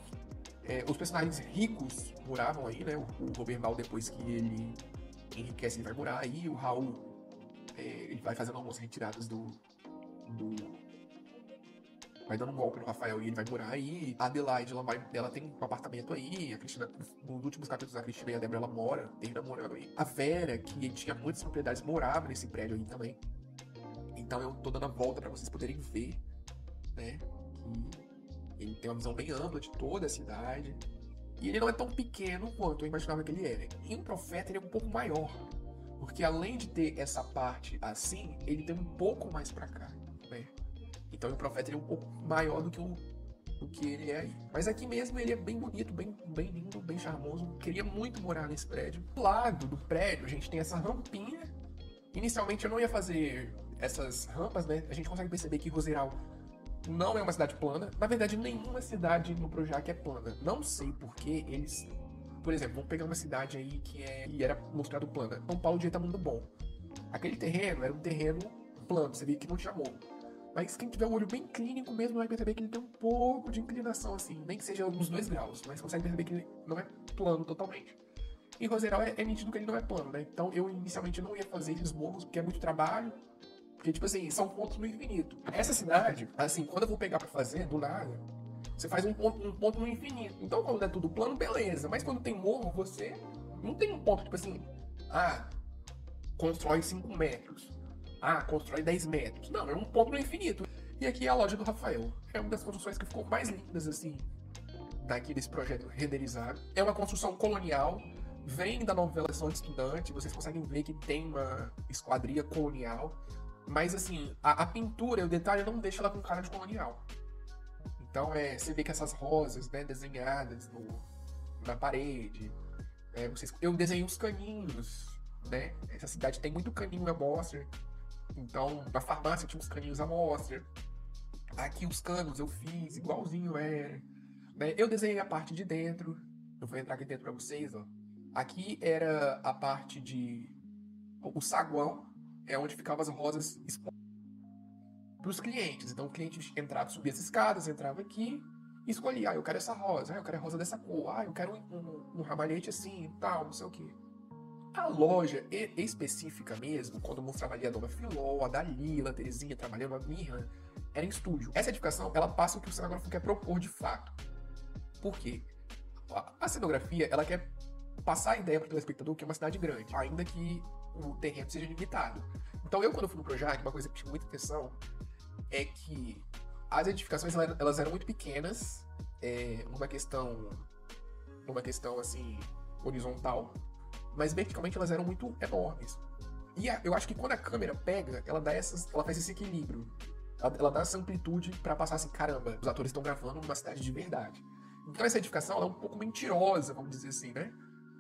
Os personagens ricos moravam aí, né? O Roberval, depois que ele enriquece, ele vai morar aí. O Raul, ele vai fazendo algumas retiradas vai dando um golpe no Rafael e ele vai morar aí. A Adelaide, ela tem um apartamento aí. A Cristina, nos últimos capítulos, a Cristina e a Débora, ela mora, tem namorando aí. A Vera, que tinha muitas propriedades, morava nesse prédio aí também. Então eu tô dando a volta pra vocês poderem ver, né? Que ele tem uma visão bem ampla de toda a cidade. E ele não é tão pequeno quanto eu imaginava que ele era. Em Um Profeta ele é um pouco maior. Porque além de ter essa parte assim, ele tem um pouco mais pra cá, né? Então o Profeta ele é um pouco maior do que ele é aí. Mas aqui mesmo ele é bem bonito, bem lindo, bem charmoso. Queria muito morar nesse prédio. Do lado do prédio a gente tem essa rampinha. Inicialmente eu não ia fazer essas rampas, né? A gente consegue perceber que Roseral não é uma cidade plana. Na verdade, nenhuma cidade no Projac é plana. Não sei porque eles... Por exemplo, vamos pegar uma cidade aí que era mostrado plana. São Paulo de Itamundo-Bom. Aquele terreno era um terreno plano, você vê que não tinha morro. Mas quem tiver um olho bem clínico mesmo vai perceber que ele tem um pouco de inclinação, assim. Nem que seja uns 2 graus, mas consegue perceber que ele não é plano totalmente. E Roseral é nítido que ele não é plano, né? Então eu inicialmente não ia fazer esses morros, porque é muito trabalho. Porque, tipo assim, são pontos no infinito. Essa cidade, assim, quando eu vou pegar pra fazer, do nada, você faz um ponto no infinito. Então, quando é tudo plano, beleza. Mas quando tem morro, você não tem um ponto, tipo assim, constrói 5 metros. Constrói 10 metros. Não, é um ponto no infinito. E aqui é a loja do Rafael. É uma das construções que ficou mais lindas, assim, daqui desse projeto renderizado. É uma construção colonial. Vem da novela São Estudante. Vocês conseguem ver que tem uma esquadria colonial. Mas, assim, a pintura, o detalhe, não deixa ela com cara de colonial. Então, você vê que essas rosas, né, desenhadas na parede. Eu desenhei os caninhos, né? Essa cidade tem muito caninho à mostra. Então, na farmácia tinha uns caninhos à mostra. Aqui os canos eu fiz igualzinho era. Né? Eu desenhei a parte de dentro. Eu vou entrar aqui dentro pra vocês, ó. Aqui era a parte o saguão. É onde ficavam as rosas expostas para os clientes. Então o cliente entrava, subia as escadas, entrava aqui e escolhia. Eu quero essa rosa, eu quero a rosa dessa cor, eu quero um ramalhete assim e tal, não sei o que. A loja específica mesmo, quando mostrava ali a Dona Filó, a Dalila, a Terezinha trabalhando, a Mirra, era em estúdio. Essa edificação, ela passa o que o cenógrafo quer propor de fato. Por quê? A cenografia, ela quer passar a ideia para o telespectador que é uma cidade grande, ainda que o terreno seja limitado. Então eu, quando eu fui no Projac, uma coisa que tinha muita atenção é que as edificações elas eram muito pequenas, numa questão assim, horizontal, mas verticalmente elas eram muito enormes. E eu acho que quando a câmera pega, ela faz esse equilíbrio. Ela dá essa amplitude para passar assim, caramba, os atores estão gravando numa cidade de verdade. Então essa edificação ela é um pouco mentirosa, vamos dizer assim, né?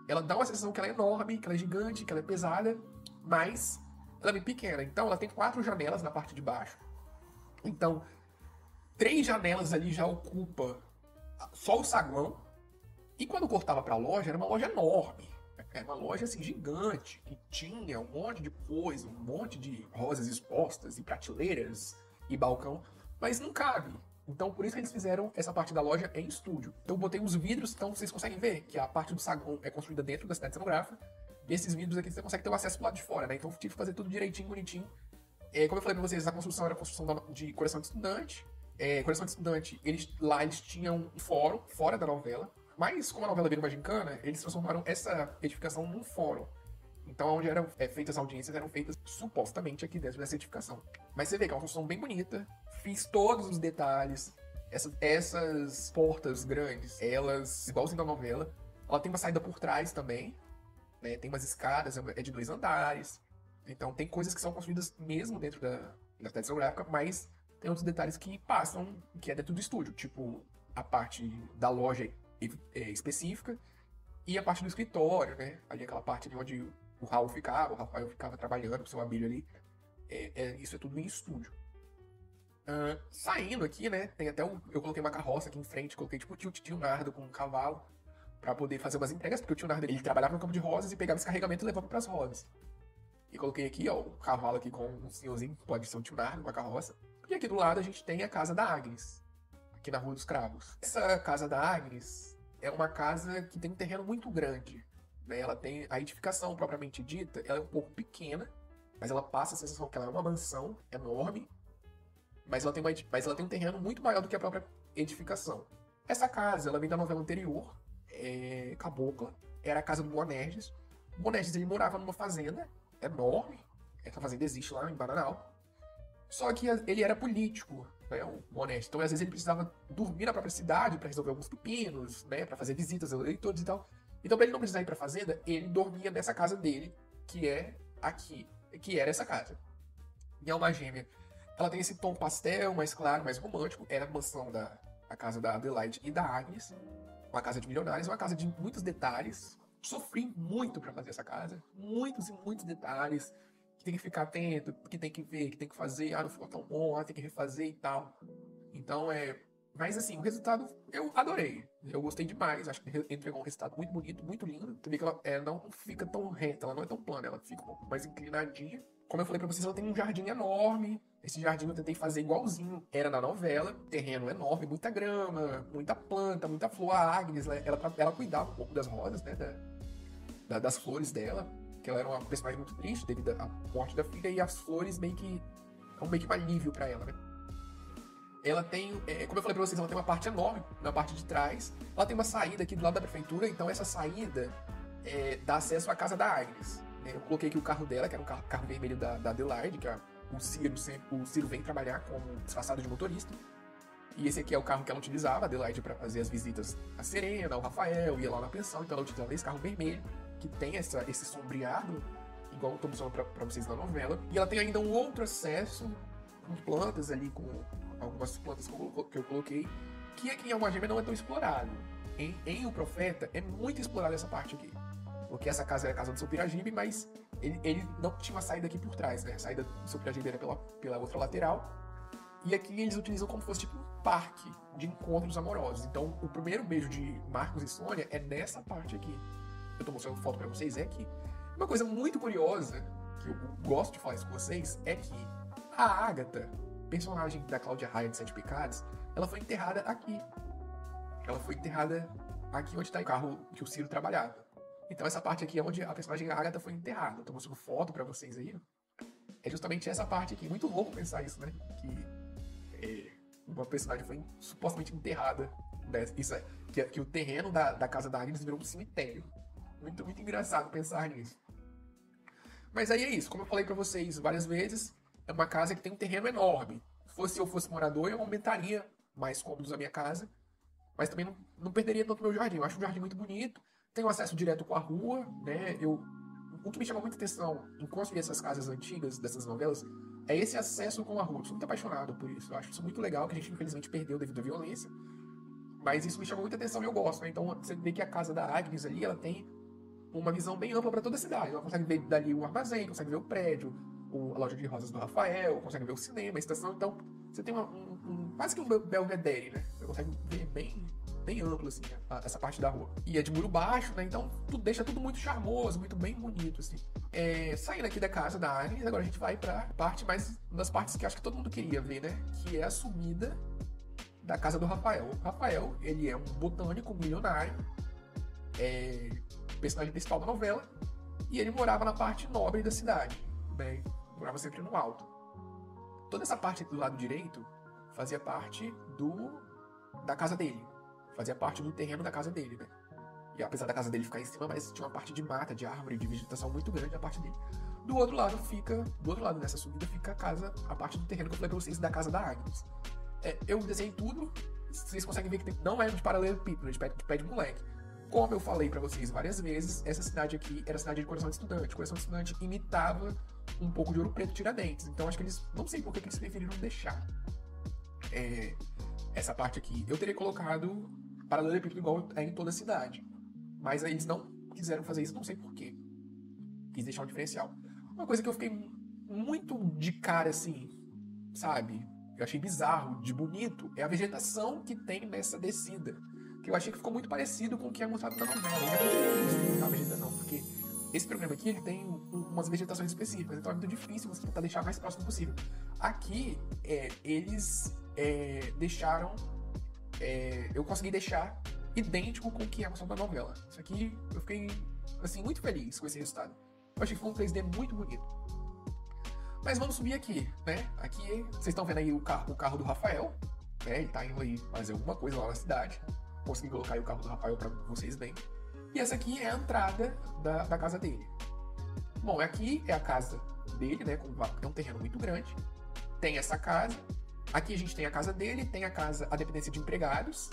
Ela dá uma sensação que ela é enorme, que ela é gigante, que ela é pesada, mas ela é bem pequena. Então ela tem 4 janelas na parte de baixo. Então, 3 janelas ali já ocupa só o saguão. E quando cortava pra loja, era uma loja enorme. Era uma loja assim, gigante, que tinha um monte de coisa, um monte de rosas expostas, e prateleiras, e balcão, mas não cabe. Então, por isso que eles fizeram essa parte da loja em estúdio. Então, eu botei os vidros, então vocês conseguem ver que a parte do saguão é construída dentro da cidade cenográfica. E esses vidros aqui você consegue ter o acesso pro lado de fora, né? Então, eu tive que fazer tudo direitinho, bonitinho. Como eu falei pra vocês, a construção era a construção de Coração de Estudante. Coração de Estudante, eles tinham um fórum fora da novela. Mas, como a novela veio uma gincana, eles transformaram essa edificação num fórum. Então, onde eram feitas as audiências, eram feitas supostamente aqui dentro dessa edificação. Mas você vê que é uma construção bem bonita. Fiz todos os detalhes. Essas portas grandes, elas, igualzinho da novela, ela tem uma saída por trás também. Né? Tem umas escadas, é de 2 andares. Então, tem coisas que são construídas mesmo dentro da cidade cenográfica, mas tem outros detalhes que passam, que é dentro do estúdio. Tipo, a parte da loja específica e a parte do escritório, né? Ali aquela parte ali onde o Rafael ficava trabalhando com o seu Abílio ali. Isso é tudo em estúdio. Saindo aqui, né? Tem até eu coloquei uma carroça aqui em frente, coloquei tipo o tio Nardo com um cavalo pra poder fazer umas entregas, porque o tio Nardo ele trabalhava no campo de rosas e pegava esse carregamento e levava pras rosas. E coloquei aqui, ó, o cavalo aqui com um senhorzinho, pode ser um tio Nardo com a carroça. E aqui do lado a gente tem a casa da Agnes. aqui na Rua dos Cravos. Essa casa da Agnes é uma casa que tem um terreno muito grande, né? Ela tem a edificação propriamente dita, ela é um pouco pequena, mas ela passa a sensação que ela é uma mansão enorme, mas ela tem um terreno muito maior do que a própria edificação. Essa casa, ela vem da novela anterior, Cabocla, era a casa do Boanerges. O Boanerges, ele morava numa fazenda enorme, essa fazenda existe lá em Bananal, só que ele era político, né, o Boanerges. Então, às vezes, ele precisava dormir na própria cidade para resolver alguns pepinos, né, para fazer visitas aos eleitores e tal. Então, para ele não precisar ir para a fazenda, ele dormia nessa casa dele, que é aqui, que era essa casa. Minha alma gêmea, ela tem esse tom pastel, mais claro, mais romântico. Era a mansão a casa da Adelaide e da Agnes. Uma casa de milionários, uma casa de muitos detalhes. Sofri muito para fazer essa casa. Muitos e muitos detalhes. Que tem que ficar atento, que tem que ver, que tem que fazer. Ah, não ficou tão bom, tem que refazer e tal. Então, Mas assim, o resultado eu adorei. Eu gostei demais. Acho que entregou um resultado muito bonito, muito lindo. Também que ela não fica tão reta, ela não é tão plana, ela fica um pouco mais inclinadinha. Como eu falei pra vocês, ela tem um jardim enorme. Esse jardim eu tentei fazer igualzinho era na novela. Terreno enorme, muita grama, muita planta, muita flor. A Agnes, ela cuidava um pouco das rosas, né? Das flores dela. Que ela era uma personagem muito triste devido à morte da filha. E as flores meio que um alívio pra ela, né? Ela tem, como eu falei pra vocês, ela tem uma parte enorme na parte de trás. Ela tem uma saída aqui do lado da prefeitura. Então essa saída dá acesso à casa da Agnes. Eu coloquei aqui o carro dela, que era um carro vermelho da Adelaide, que o Ciro vem trabalhar como disfarçado de motorista. E esse aqui é o carro que ela utilizava, a Adelaide, para fazer as visitas à Serena, ao Rafael, ia lá na pensão. Então ela utilizava esse carro vermelho, que tem esse sombreado, igual eu tô mostrando pra vocês na novela. E ela tem ainda um outro acesso com plantas ali, com algumas plantas que eu coloquei, que aqui em Alma Gêmea não é tão explorado. Em O Profeta é muito explorada essa parte aqui. Porque essa casa era a casa do seu Piragibe, mas ele não tinha uma saída aqui por trás, né? A saída do seu Piragibe era pela outra lateral. E aqui eles utilizam como se fosse tipo um parque de encontros amorosos. Então, o primeiro beijo de Marcos e Sônia é nessa parte aqui. Eu tô mostrando foto pra vocês, é aqui. Uma coisa muito curiosa, que eu gosto de falar isso com vocês, é que a Ágata, personagem da Cláudia Raia de Sete Pecados, ela foi enterrada aqui. Ela foi enterrada aqui onde tá o carro que o Ciro trabalhava. Então essa parte aqui é onde a personagem Agatha foi enterrada. Eu tô mostrando foto pra vocês aí. É justamente essa parte aqui. Muito louco pensar isso, né? Que uma personagem foi supostamente enterrada. Né? Que o terreno da casa da Agnes virou um cemitério. Muito, muito engraçado pensar nisso. Mas aí é isso. Como eu falei pra vocês várias vezes, é uma casa que tem um terreno enorme. Se eu fosse morador, eu aumentaria mais cômodos na minha casa. Mas também não perderia tanto meu jardim. Eu acho um jardim muito bonito. Tem um acesso direto com a rua, né? O que me chama muita atenção em construir essas casas antigas dessas novelas é esse acesso com a rua. Eu sou muito apaixonado por isso. Eu acho isso muito legal, que a gente infelizmente perdeu devido à violência. Mas isso me chama muita atenção e eu gosto, né? Então você vê que a casa da Agnes ali, ela tem uma visão bem ampla para toda a cidade. Ela consegue ver dali o armazém, consegue ver o prédio, a loja de rosas do Rafael, consegue ver o cinema, a estação. Então você tem quase que um Belvedere, né? Você consegue ver bem amplo, assim, essa parte da rua. E é de muro baixo, né? Então deixa tudo muito charmoso, muito bem bonito, assim. Saindo aqui da casa da Agnes, agora a gente vai pra parte mais... Uma das partes que acho que todo mundo queria ver, né? Que é a subida da casa do Rafael. O Rafael, ele é um botânico milionário, personagem principal da novela, e ele morava na parte nobre da cidade, né? Morava sempre no alto. Toda essa parte aqui do lado direito fazia parte da casa dele. Fazia parte do terreno da casa dele, né? E apesar da casa dele ficar em cima, mas tinha uma parte de mata, de árvore, de vegetação muito grande na parte dele. Do outro lado dessa subida fica a parte do terreno que eu falei pra vocês, da casa da Agnes. Eu desenhei tudo, vocês conseguem ver que não é de paralelepípedo, de pé de moleque. Como eu falei pra vocês várias vezes, essa cidade aqui era a cidade de Coração de Estudante. Coração de Estudante imitava um pouco de Ouro Preto, Tiradentes. Então acho que eles, não sei por que eles preferiram deixar essa parte aqui. Eu teria colocado paralelepípedo igual em toda a cidade. Mas aí eles não quiseram fazer isso, não sei porquê. Quis deixar um diferencial. Uma coisa que eu fiquei muito de cara, assim, sabe? Eu achei bizarro, de bonito, é a vegetação que tem nessa descida. Que eu achei que ficou muito parecido com o que é mostrado na novela. Eu não acredito na vegetação, porque esse programa aqui, ele tem umas vegetações específicas, então é muito difícil você tentar deixar o mais próximo possível. Aqui, eles deixaram eu consegui deixar idêntico com o que é a mansão da novela. Isso aqui, eu fiquei, assim, muito feliz com esse resultado. Eu achei que foi um 3D muito bonito. Mas vamos subir aqui, né? Aqui, vocês estão vendo aí o carro do Rafael, né? Ele tá indo aí fazer alguma coisa lá na cidade. Consegui colocar aí o carro do Rafael pra vocês verem. E essa aqui é a entrada da casa dele. Bom, aqui é a casa dele, né? É um terreno muito grande. Tem essa casa. Aqui a gente tem a casa dele, tem a dependência de empregados,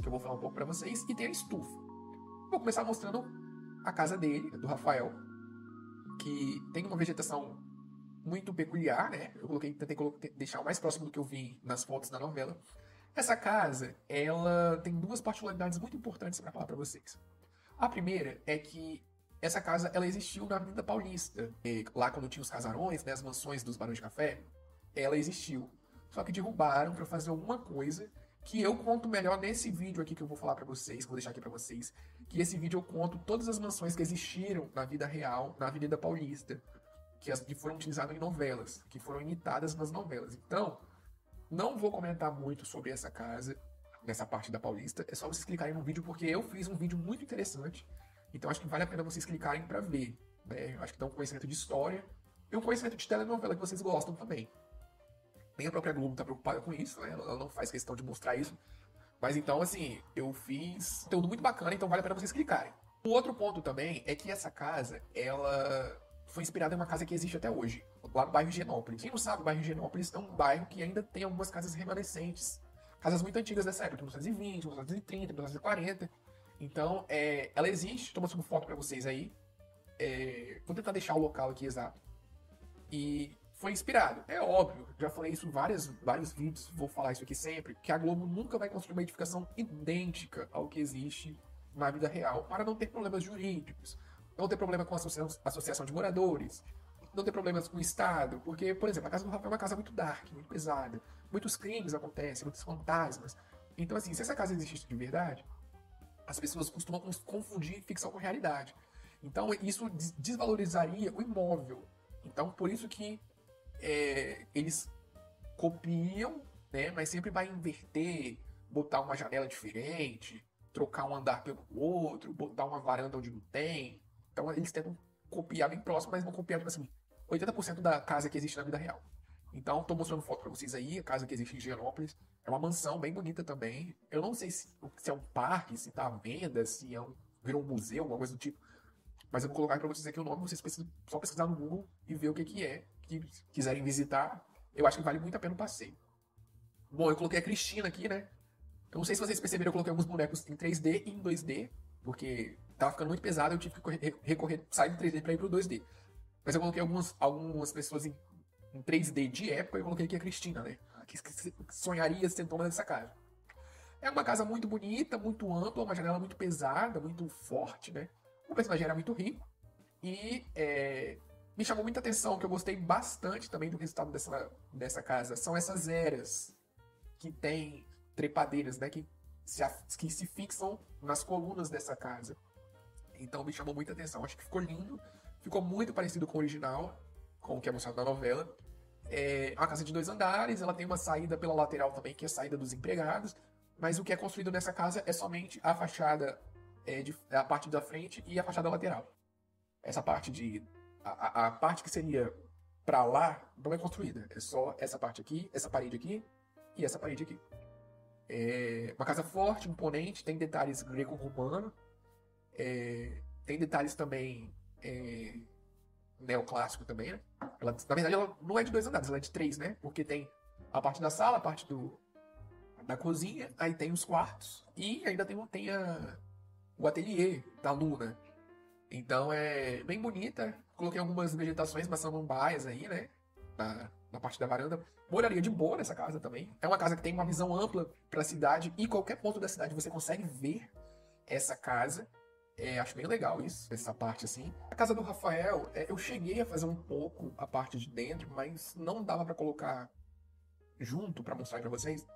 que eu vou falar um pouco pra vocês, e tem a estufa. Vou começar mostrando a casa dele, do Rafael, que tem uma vegetação muito peculiar, né? Eu tentei deixar o mais próximo do que eu vi nas fotos da novela. Essa casa, ela tem duas particularidades muito importantes para falar para vocês. A primeira é que essa casa, ela existiu na Avenida Paulista. E lá quando tinha os casarões, né, as mansões dos Barões de Café, ela existiu. Só que derrubaram para fazer alguma coisa que eu conto melhor nesse vídeo aqui que eu vou falar para vocês, que eu vou deixar aqui para vocês. Que esse vídeo eu conto todas as mansões que existiram na vida real, na Avenida Paulista. Que foram utilizadas em novelas, que foram imitadas nas novelas. Então, não vou comentar muito sobre essa casa, nessa parte da Paulista. É só vocês clicarem no vídeo, porque eu fiz um vídeo muito interessante. Então, acho que vale a pena vocês clicarem para ver. Né? Eu acho que dá um conhecimento de história e um conhecimento de telenovela que vocês gostam também. Nem a própria Globo está preocupada com isso, né? Ela não faz questão de mostrar isso. Mas então, assim, eu fiz conteúdo muito bacana, então vale a pena vocês clicarem. O outro ponto também é que essa casa, ela foi inspirada em uma casa que existe até hoje, lá no bairro Higienópolis. Quem não sabe, o bairro Higienópolis é um bairro que ainda tem algumas casas remanescentes. Casas muito antigas dessa época, 1920, 1930, 1940. Então, ela existe. Estou mostrando foto para vocês aí. Vou tentar deixar o local aqui exato. E foi inspirado. É óbvio, já falei isso em vários vídeos, vou falar isso aqui sempre, que a Globo nunca vai construir uma edificação idêntica ao que existe na vida real, para não ter problemas jurídicos. Não ter problema com a associação de moradores, não ter problemas com o Estado, porque, por exemplo, a casa do Rafael é uma casa muito dark, muito pesada, muitos crimes acontecem, muitos fantasmas. Então, assim, se essa casa existisse de verdade, as pessoas costumam confundir ficção com realidade. Então, isso desvalorizaria o imóvel. Então, por isso que eles copiam, né, mas sempre vai inverter, botar uma janela diferente, trocar um andar pelo outro, botar uma varanda onde não tem. Então eles tentam copiar bem próximo, mas vão copiar, tipo assim, 80% da casa que existe na vida real. Então, tô mostrando foto pra vocês aí, a casa que existe em Higienópolis. É uma mansão bem bonita também. Eu não sei se é um parque, se tá à venda, se virou um museu, alguma coisa do tipo. Mas eu vou colocar pra vocês aqui o nome, vocês precisam só pesquisar no Google e ver o que é. Que quiserem visitar, eu acho que vale muito a pena o passeio. Bom, eu coloquei a Cristina aqui, né? Eu não sei se vocês perceberam, eu coloquei alguns bonecos em 3D e em 2D, porque tava ficando muito pesado, eu tive que sair do 3D pra ir pro 2D. Mas eu coloquei algumas pessoas em 3D de época e eu coloquei aqui a Cristina, né? Que sonharia ser dona dessa casa. É uma casa muito bonita, muito ampla, uma janela muito pesada, muito forte, né? O personagem era muito rico e me chamou muita atenção, que eu gostei bastante também do resultado dessa casa, são essas eras que tem trepadeiras, né? Que se fixam nas colunas dessa casa. Então me chamou muita atenção. Acho que ficou lindo, ficou muito parecido com o original, com o que é mostrado na novela. É uma casa de 2 andares, ela tem uma saída pela lateral também, que é a saída dos empregados, mas o que é construído nessa casa é somente a fachada, a parte da frente e a fachada lateral. Essa parte a parte que seria pra lá não é construída, é só essa parte aqui, essa parede aqui e essa parede aqui. É uma casa forte, imponente, tem detalhes greco-romano, tem detalhes também neoclássico também, né? Na verdade, ela não é de 2 andares, ela é de 3, né? Porque tem a parte da sala, a parte da cozinha, aí tem os quartos e ainda tem o ateliê da Luna. Então é bem bonita. Coloquei algumas vegetações, samambaias aí, né? Na parte da varanda. Moraria de boa nessa casa também. É uma casa que tem uma visão ampla para a cidade e qualquer ponto da cidade você consegue ver essa casa. Acho bem legal isso, essa parte assim. A casa do Rafael, eu cheguei a fazer um pouco a parte de dentro, mas não dava para colocar junto para mostrar para vocês,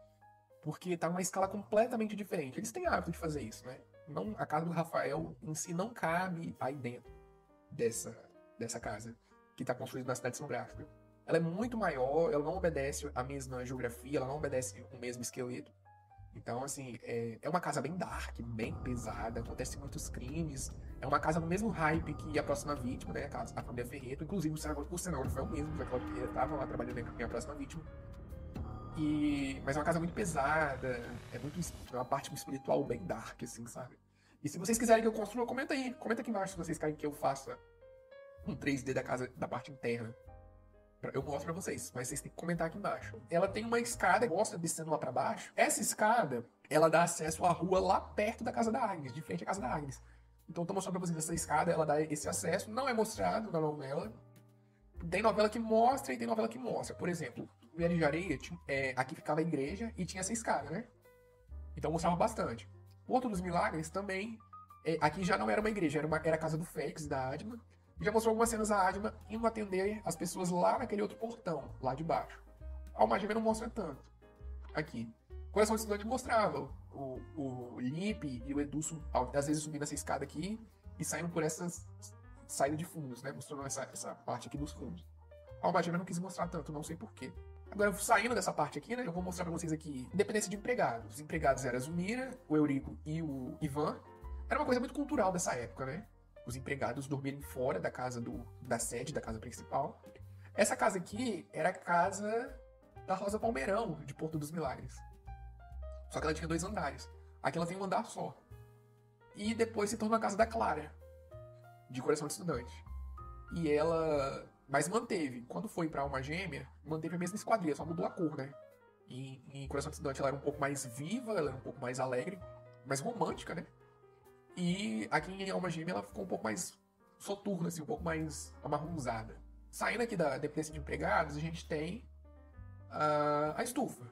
porque tá numa escala completamente diferente. Eles têm hábito de fazer isso, né? Não, a casa do Rafael em si não cabe aí dentro dessa casa que está construída na cidade cenográfica. Ela é muito maior, ela não obedece a mesma geografia, ela não obedece o mesmo esqueleto. Então, assim, é uma casa bem dark, bem pesada, acontecem muitos crimes. É uma casa no mesmo hype que A Próxima Vítima, né? A família Ferreto. Inclusive, o cenógrafo é o mesmo, já que Cláudio Ferreira estava lá trabalhando em A Próxima Vítima. Mas é uma casa muito pesada, é uma parte espiritual bem dark, assim, sabe? E se vocês quiserem que eu construa, comenta aí. Comenta aqui embaixo se vocês querem que eu faça um 3D da casa, da parte interna. Eu mostro pra vocês, mas vocês têm que comentar aqui embaixo. Ela tem uma escada que mostra descendo lá pra baixo. Essa escada, ela dá acesso à rua lá perto da casa da Agnes, de frente à casa da Agnes. Então eu tô mostrando pra vocês essa escada, ela dá esse acesso. Não é mostrado na novela. Tem novela que mostra e tem novela que mostra. Por exemplo, Mulheres de Areia, aqui ficava a igreja e tinha essa escada, né? Então mostrava bastante. Porto dos Milagres também, aqui já não era uma igreja, era a casa do Félix, da Adma. Já mostrou algumas cenas da Adma indo atender as pessoas lá naquele outro portão, lá de baixo. A Alma Gêmea não mostra tanto. Aqui. Coração de Estudante mostrava o Lipe e o Edu às vezes subindo essa escada aqui e saindo por essas saídas de fundos, né? Mostrando essa parte aqui dos fundos. A Alma Gêmea não quis mostrar tanto, não sei porquê. Agora, saindo dessa parte aqui, né? Eu vou mostrar pra vocês aqui independência de empregados. Os empregados eram a Zumira, o Eurico e o Ivan. Era uma coisa muito cultural dessa época, né? Os empregados dormirem fora da casa da sede, da casa principal. Essa casa aqui era a casa da Rosa Palmeirão, de Porto dos Milagres. Só que ela tinha 2 andares. Aqui ela tem um andar só. E depois se tornou a casa da Clara, de Coração de Estudante. E ela... Mas manteve. Quando foi pra Alma Gêmea, manteve a mesma esquadria, só mudou a cor, né? Em Coração de Estudante ela era um pouco mais viva, ela era um pouco mais alegre, mais romântica, né? E aqui em Alma Gêmea ela ficou um pouco mais soturna, assim, um pouco mais amarronzada. Saindo aqui da dependência de empregados, a gente tem a estufa.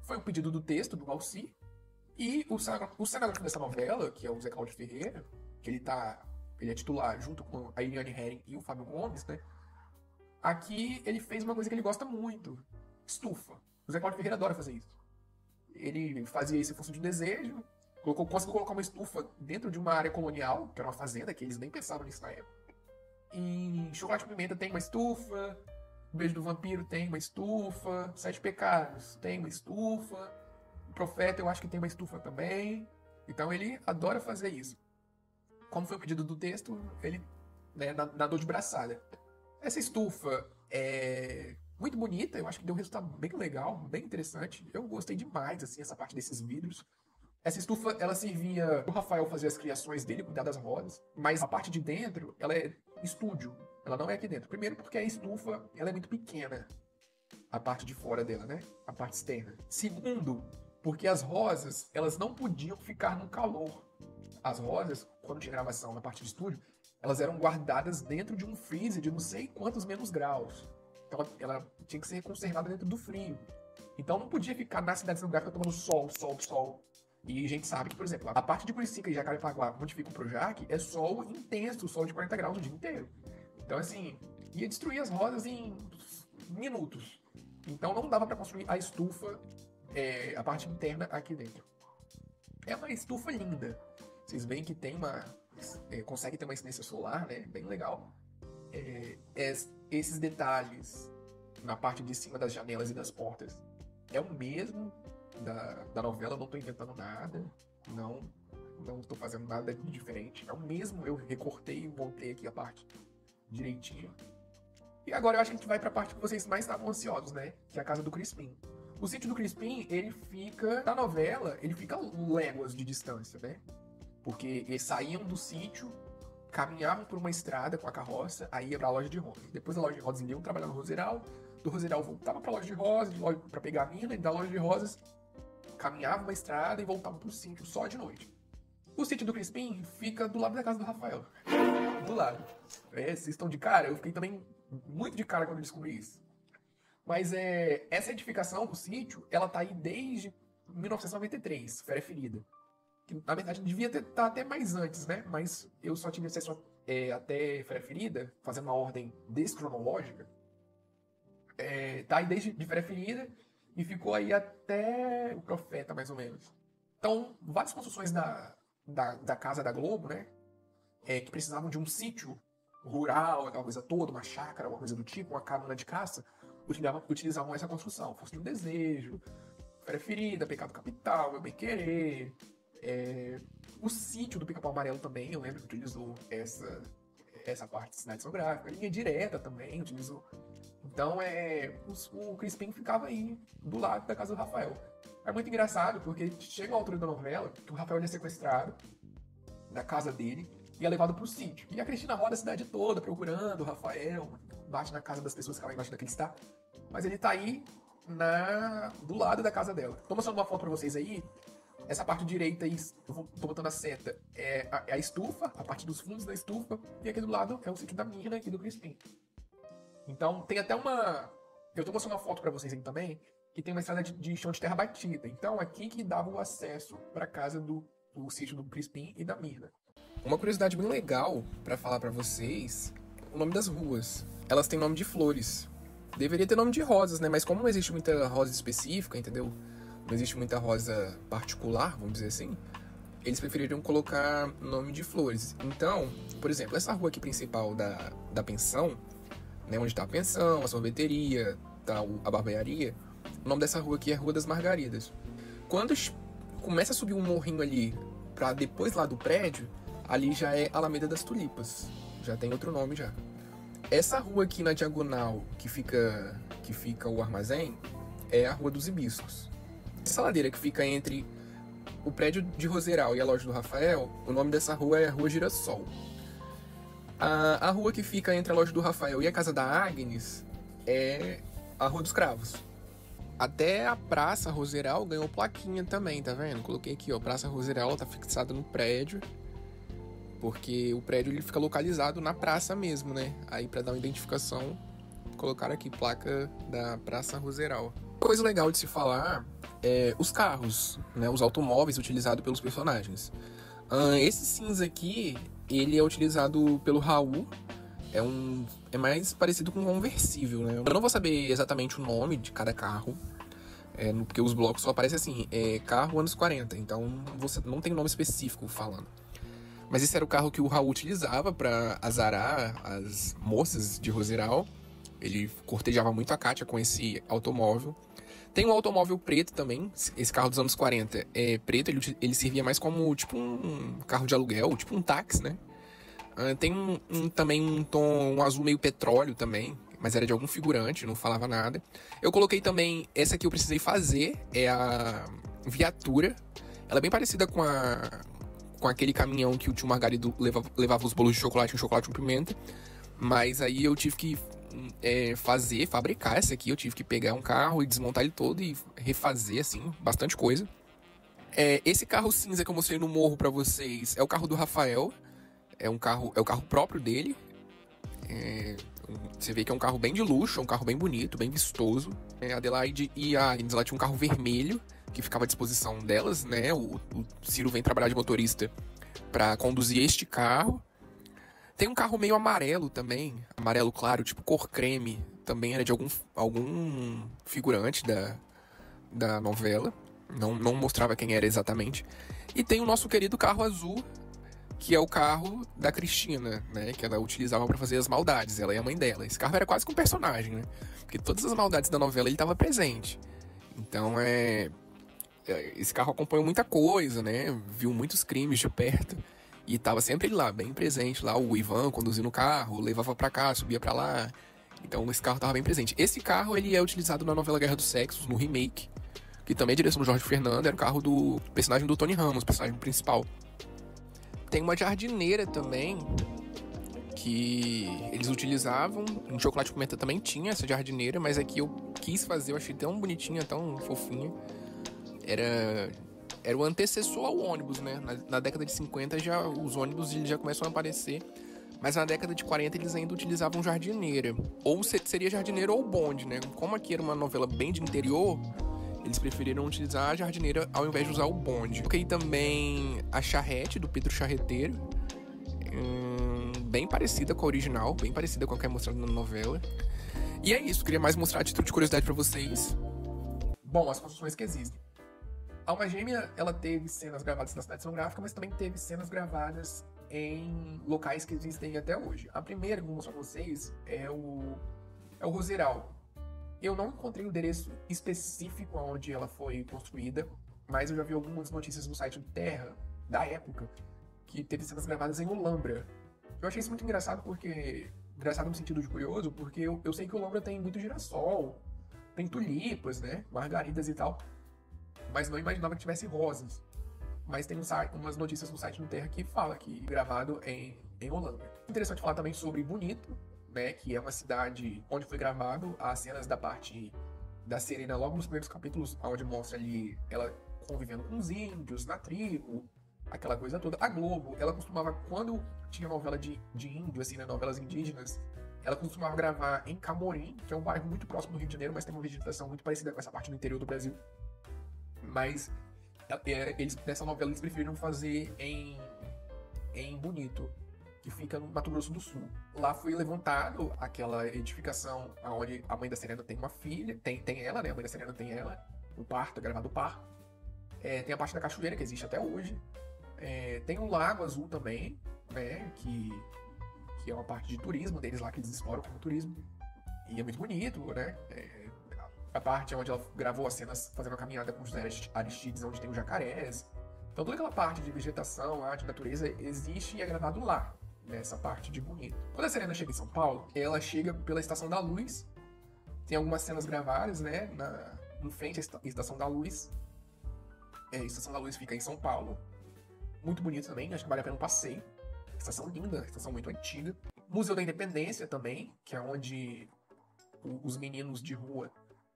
Foi um pedido do texto, do Alci, e o cenógrafo dessa novela, que é o Zé Cláudio Ferreira, que ele é titular junto com a Eliane Herring e o Fábio Gomes, né? Aqui ele fez uma coisa que ele gosta muito: estufa. O Zé Cláudio Ferreira adora fazer isso. Ele fazia isso em função de desejo, conseguiu colocar uma estufa dentro de uma área colonial, que era uma fazenda, que eles nem pensavam nisso na época. Em Chocolate e Pimenta tem uma estufa, O Beijo do Vampiro tem uma estufa, Sete Pecados tem uma estufa, O Profeta eu acho que tem uma estufa também. Então ele adora fazer isso. Como foi o pedido do texto, ele, né, nadou de braçada. Essa estufa é muito bonita, eu acho que deu um resultado bem legal, bem interessante. Eu gostei demais, assim, essa parte desses vidros. Essa estufa, ela servia o Rafael fazer as criações dele, cuidar das rodas, mas a parte de dentro, ela é estúdio, ela não é aqui dentro. Primeiro porque a estufa, ela é muito pequena, a parte de fora dela, né? A parte externa. Segundo, porque as rosas, elas não podiam ficar no calor. As rosas, quando tinha gravação na parte de estúdio, elas eram guardadas dentro de um freezer de não sei quantos menos graus. Então ela tinha que ser conservada dentro do frio. Então não podia ficar na cidade cenográfica tomando sol. E a gente sabe que, por exemplo, a parte de Curicica e Jacarepaguá, onde fica o Projac, é sol intenso, sol de 40 graus o dia inteiro. Então, assim, ia destruir as rosas em minutos. Então não dava para construir a estufa, a parte interna aqui dentro. É uma estufa linda. Vocês veem que tem consegue ter uma incidência solar, né? Bem legal. Esses detalhes na parte de cima das janelas e das portas é o mesmo da novela, não tô inventando nada, não tô fazendo nada de diferente, é o mesmo, eu recortei e montei aqui a parte direitinho. E agora eu acho que a gente vai pra parte que vocês mais estavam ansiosos, né? Que é a casa do Crispim. O sítio do Crispim, ele fica, na novela, ele fica léguas de distância, né? Porque eles saíam do sítio, caminhavam por uma estrada com a carroça, aí ia pra loja de rosas. Depois da loja de rosas, eles iam trabalhar no Roseral, do Roseral voltava pra loja de rosas, pra pegar a mina, e da loja de rosas caminhava uma estrada e voltava pro sítio só de noite. O sítio do Crispim fica do lado da casa do Rafael. Do lado. Vocês estão de cara? Eu fiquei também muito de cara quando descobri isso. Mas essa edificação do sítio, ela tá aí desde 1993, Fera Ferida. Que, na verdade, devia estar até mais antes, né? Mas eu só tive acesso até Fera Ferida, fazendo uma ordem descronológica. Tá aí desde de Fera Ferida e ficou aí até o Profeta, mais ou menos. Então, várias construções da Casa da Globo, né? Que precisavam de um sítio rural, aquela coisa toda, uma chácara, uma coisa do tipo, uma cabana de caça, utilizavam essa construção. Força do Desejo, Fera Ferida, Pecado Capital, Meu Bem Querer, o Sítio do Pica-Pau Amarelo também, eu lembro que utilizou essa parte de cidade geográfica. A Linha Direta também utilizou. Então, o Crispim ficava aí, do lado da casa do Rafael. É muito engraçado, porque chega a altura da novela que o Rafael é sequestrado da casa dele e é levado pro sítio. E a Cristina roda a cidade toda procurando o Rafael, bate na casa das pessoas que ela imagina que ele está. Mas ele tá aí do lado da casa dela. Tô mostrando uma foto pra vocês aí. Essa parte direita aí, tô botando a seta, é a estufa, a parte dos fundos da estufa. E aqui do lado é o sítio da Mirna e do Crispim. Então tem até uma... Eu tô mostrando uma foto pra vocês aí também, que tem uma estrada de chão de terra batida. Então aqui que dava o acesso pra casa do sítio do Crispim e da Mirna. Uma curiosidade bem legal pra falar pra vocês, o nome das ruas. Elas têm nome de flores. Deveria ter nome de rosas, né? Mas como não existe muita rosa específica, entendeu? Não existe muita rosa particular, vamos dizer assim, eles preferiram colocar nome de flores. Então, por exemplo, essa rua aqui principal da pensão, né, onde tá a pensão, a sorveteria, tá a barbearia, o nome dessa rua aqui é Rua das Margaridas. Quando começa a subir um morrinho ali pra depois lá do prédio, ali já é Alameda das Tulipas. Já tem outro nome já. Essa rua aqui na diagonal que fica o armazém é a Rua dos Hibiscos. Essa ladeira que fica entre o prédio de Roseral e a loja do Rafael, o nome dessa rua é Rua Girassol. A rua que fica entre a loja do Rafael e a casa da Agnes é a Rua dos Cravos. Até a Praça Roseral ganhou plaquinha também, tá vendo? Coloquei aqui, ó, Praça Roseral, ela tá fixada no prédio, porque o prédio ele fica localizado na praça mesmo, né? Aí pra dar uma identificação, colocaram aqui, placa da Praça Roseral. Coisa legal de se falar é os carros, né? Os automóveis utilizados pelos personagens. Esse cinza aqui, ele é utilizado pelo Raul, é mais parecido com um conversível, né? Eu não vou saber exatamente o nome de cada carro, porque os blocos só aparecem assim, carro anos 40, então você não tem nome específico falando. Mas esse era o carro que o Raul utilizava para azarar as moças de Roseral. Ele cortejava muito a Kátia com esse automóvel. Tem um automóvel preto também, esse carro dos anos 40 é preto, ele servia mais como tipo um carro de aluguel, tipo um táxi, né? Tem também um tom um azul meio petróleo também, mas era de algum figurante, não falava nada. Eu coloquei também, essa que eu precisei fazer, é a viatura. Ela é bem parecida com aquele caminhão que o tio Margarido levava os bolos de chocolate com pimenta. Mas aí eu tive que fabricar essa aqui. Eu tive que pegar um carro e desmontar ele todo e refazer, assim, bastante coisa. Esse carro cinza que eu mostrei no morro pra vocês é o carro do Rafael. É o carro próprio dele. Você vê que é um carro bem de luxo, é um carro bem bonito, bem vistoso. A Adelaide e a Agnes, ela tinha um carro vermelho que ficava à disposição delas, né? O Ciro vem trabalhar de motorista pra conduzir este carro. Tem um carro meio amarelo também, amarelo claro, tipo cor creme, também era de algum figurante da novela, não mostrava quem era exatamente. E tem o nosso querido carro azul, que é o carro da Cristina, né, que ela utilizava para fazer as maldades, ela e a mãe dela. Esse carro era quase que um personagem, né, porque todas as maldades da novela ele estava presente. Então esse carro acompanhou muita coisa, né, viu muitos crimes de perto. E tava sempre lá, bem presente lá, o Ivan conduzindo o carro, levava pra cá, subia pra lá. Então esse carro tava bem presente. Esse carro, ele é utilizado na novela Guerra dos Sexos, no remake, que também é direção do Jorge Fernando, era o carro do personagem do Tony Ramos, personagem principal. Tem uma jardineira também, que eles utilizavam, em Chocolate com Pimenta também tinha essa jardineira, mas aqui eu quis fazer, eu achei tão bonitinha, tão fofinha. Era o antecessor ao ônibus, né? Na década de 50 os ônibus já começam a aparecer. Mas na década de 40 eles ainda utilizavam jardineira. Ou seria jardineira ou bonde, né? Como aqui era uma novela bem de interior, eles preferiram utilizar a jardineira ao invés de usar o bonde. Coloquei também a charrete do Pedro Charreteiro. Bem parecida com a original, bem parecida com a que é mostrada na novela. E é isso, queria mais mostrar a título de curiosidade pra vocês. Bom, as construções que existem. A Alma Gêmea, ela teve cenas gravadas na cidade cenográfica, mas também teve cenas gravadas em locais que existem até hoje. A primeira que eu vou mostrar pra vocês é o Roseral. Eu não encontrei o endereço específico onde ela foi construída, mas eu já vi algumas notícias no site do Terra, da época, que teve cenas gravadas em Olambra. Eu achei isso muito engraçado porque... Engraçado no sentido de curioso, porque eu sei que Olambra tem muito girassol, tem tulipas, né? Margaridas e tal. Mas não imaginava que tivesse rosas. Mas tem umas notícias no site do Terra que fala que gravado em Olambra. Interessante falar também sobre Bonito, né? Que é uma cidade onde foi gravado as cenas da parte da Serena logo nos primeiros capítulos, onde mostra ali ela convivendo com os índios, na tribo, aquela coisa toda. A Globo, ela costumava, quando tinha novela de índio, assim, né, novelas indígenas, ela costumava gravar em Camorim, que é um bairro muito próximo do Rio de Janeiro, mas tem uma vegetação muito parecida com essa parte do interior do Brasil. Mas eles, nessa novela, eles preferiram fazer em Bonito, que fica no Mato Grosso do Sul. Lá foi levantado aquela edificação onde a mãe da Serena tem uma filha, tem ela, né, a mãe da Serena tem ela, o parto, é gravado o parto. Tem a parte da cachoeira, que existe até hoje. Tem um Lago Azul também, né, que é uma parte de turismo deles lá, que eles exploram como turismo. E é muito bonito, né? A parte onde ela gravou as cenas fazendo a caminhada com os Aristides, onde tem os jacarés. Então toda aquela parte de vegetação, arte, natureza, existe e é gravado lá, nessa parte de Bonito. Quando a Serena chega em São Paulo, ela chega pela Estação da Luz. Tem algumas cenas gravadas, né, em frente à Estação da Luz. A Estação da Luz fica em São Paulo. Muito bonito também, acho que vale a pena um passeio. Estação linda, estação muito antiga. Museu da Independência também, que é onde os meninos de rua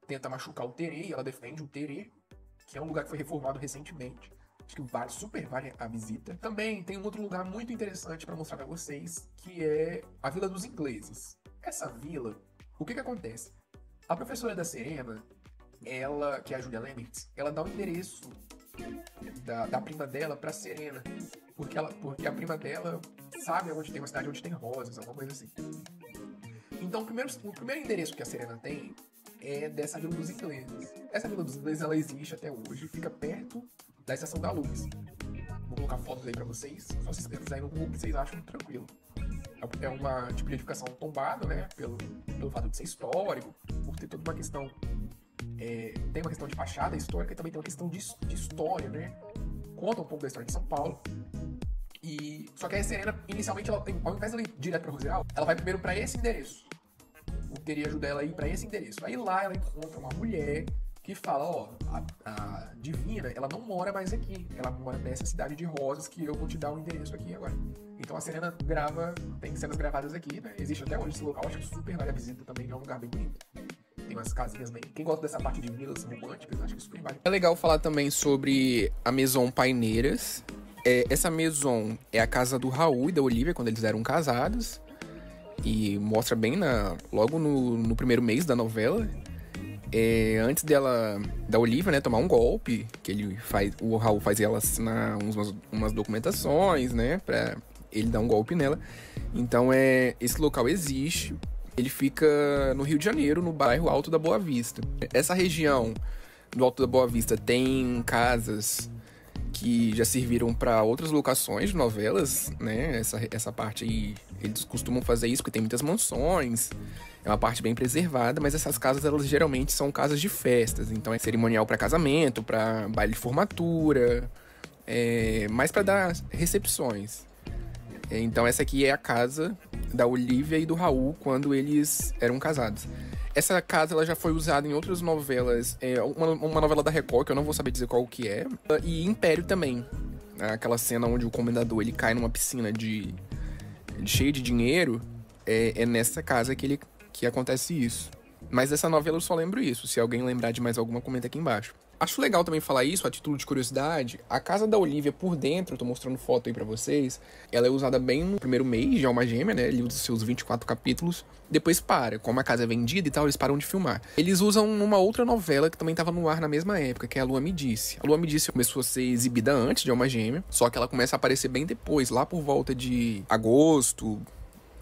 tentam machucar o Terê, e ela defende o Terê, que é um lugar que foi reformado recentemente. Acho que super vale a visita. Também tem um outro lugar muito interessante para mostrar para vocês, que é a Vila dos Ingleses. Essa vila, o que acontece? A professora da Serena, ela, que é a Julia Lemmertz, ela dá o endereço da prima dela pra Serena, porque a prima dela sabe onde tem uma cidade onde tem rosas, alguma coisa assim. Então o primeiro endereço que a Serena tem é dessa Vila dos Ingleses. Essa Vila dos Ingleses, ela existe até hoje, fica perto da Estação da Luz. Vou colocar fotos aí pra vocês, só vocês pesquisarem no Google que vocês acham tranquilo. É uma tipo de edificação tombada, né, pelo fato de ser histórico, por ter toda uma questão. Tem uma questão de fachada histórica e também tem uma questão de história, né? Conta um pouco da história de São Paulo. Só que a Serena, inicialmente, ao invés de ela ir direto pra Roseral, ela vai primeiro pra esse endereço. O Terê ajuda ela a ir pra esse endereço. Aí lá ela encontra uma mulher que fala, a Divina, ela não mora mais aqui. Ela mora nessa cidade de Rosas que eu vou te dar o endereço aqui agora. Então a Serena tem cenas gravadas aqui, né? Existe até hoje esse local, acho que super vale a visita também, é um lugar bem bonito. Tem umas casinhas bem... Quem gosta dessa parte de vilas românticas, acho que super vale. É legal falar também sobre a Maison Paineiras. Essa Maison é a casa do Raul e da Olivia, quando eles eram casados. E mostra bem logo no primeiro mês da novela. Antes da Olivia, né, tomar um golpe, que o Raul faz ela assinar umas documentações, né, pra ele dar um golpe nela. Então, esse local existe. Ele fica no Rio de Janeiro, no bairro Alto da Boa Vista. Essa região do Alto da Boa Vista tem casas que já serviram para outras locações de novelas, né? Essa parte aí, eles costumam fazer isso porque tem muitas mansões, é uma parte bem preservada, mas essas casas, elas geralmente são casas de festas, então é cerimonial para casamento, para baile de formatura, mais para dar recepções. Então essa aqui é a casa da Olivia e do Raul quando eles eram casados. Essa casa, ela já foi usada em outras novelas, uma novela da Record, que eu não vou saber dizer qual que é, e Império também. Aquela cena onde o comendador ele cai numa piscina cheia de dinheiro, é nessa casa que acontece isso. Mas dessa novela eu só lembro isso. Se alguém lembrar de mais alguma, comenta aqui embaixo. Acho legal também falar isso, a título de curiosidade. A casa da Olivia por dentro, eu tô mostrando foto aí pra vocês, ela é usada bem no primeiro mês de Alma Gêmea, né? Ele usa seus 24 capítulos. Depois para. Como a casa é vendida e tal, eles param de filmar. Eles usam numa outra novela que também tava no ar na mesma época, que é A Lua Me Disse. A Lua Me Disse começou a ser exibida antes de Alma Gêmea, só que ela começa a aparecer bem depois, lá por volta de agosto,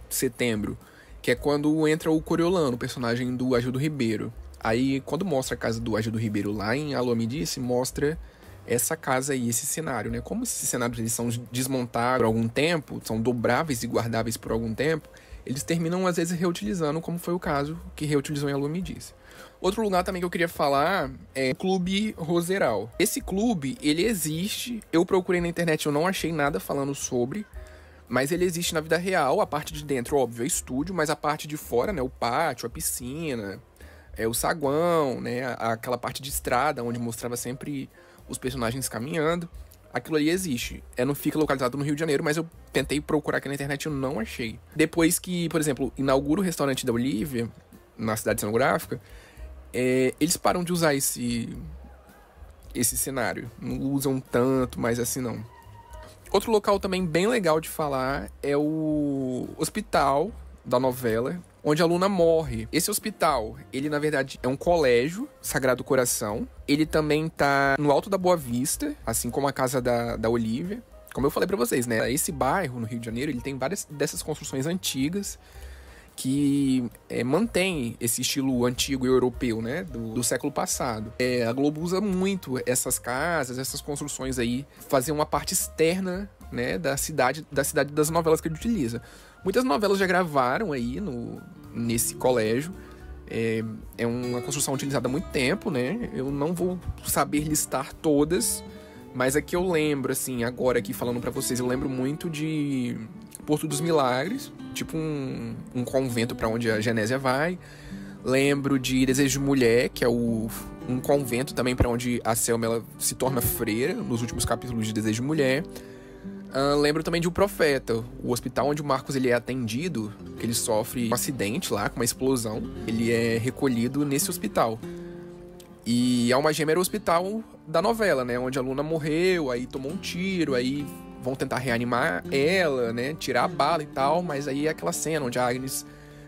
setembro, que é quando entra o Coriolano, o personagem do Agildo Ribeiro. Aí, quando mostra a casa do Agildo Ribeiro lá em A Lua Me Disse, mostra essa casa aí, esse cenário, né? Como esses cenários eles são desmontados por algum tempo, são dobráveis e guardáveis por algum tempo, eles terminam às vezes reutilizando, como foi o caso que reutilizou em A Lua Me Disse. Outro lugar também que eu queria falar é o Clube Roseral. Esse clube, ele existe, eu procurei na internet, eu não achei nada falando sobre, mas ele existe na vida real. A parte de dentro, óbvio, é estúdio, mas a parte de fora, né, o pátio, a piscina, o saguão, né, aquela parte de estrada onde mostrava sempre os personagens caminhando, aquilo ali existe. Não fica localizado no Rio de Janeiro, mas eu tentei procurar aqui na internet e eu não achei. Depois que, por exemplo, inaugura o restaurante da Olivia, na cidade cenográfica, eles param de usar esse cenário. Não usam tanto, mas assim não. Outro local também bem legal de falar é o hospital da novela, onde a Luna morre. Esse hospital, ele na verdade é um colégio, Sagrado Coração. Ele também tá no Alto da Boa Vista, assim como a casa da Olivia. Como eu falei pra vocês, né? Esse bairro no Rio de Janeiro, ele tem várias dessas construções antigas que mantém esse estilo antigo e europeu, né, do século passado. A Globo usa muito essas casas, essas construções aí, fazer uma parte externa, né, da cidade das novelas que ele utiliza. Muitas novelas já gravaram aí nesse colégio. É uma construção utilizada há muito tempo, né? Eu não vou saber listar todas, mas aqui eu lembro, assim, agora aqui falando pra vocês, eu lembro muito de Porto dos Milagres, tipo um convento pra onde a Genésia vai. Lembro de Desejo de Mulher, que é um convento também pra onde a Selma ela se torna freira, nos últimos capítulos de Desejo de Mulher. Lembro também de O Profeta, o hospital onde o Marcos ele é atendido, que ele sofre um acidente lá, com uma explosão. Ele é recolhido nesse hospital. E Alma Gêmea era o hospital da novela, né? Onde a Luna morreu, aí tomou um tiro, aí vão tentar reanimar ela, né? Tirar a bala e tal, mas aí é aquela cena onde a Agnes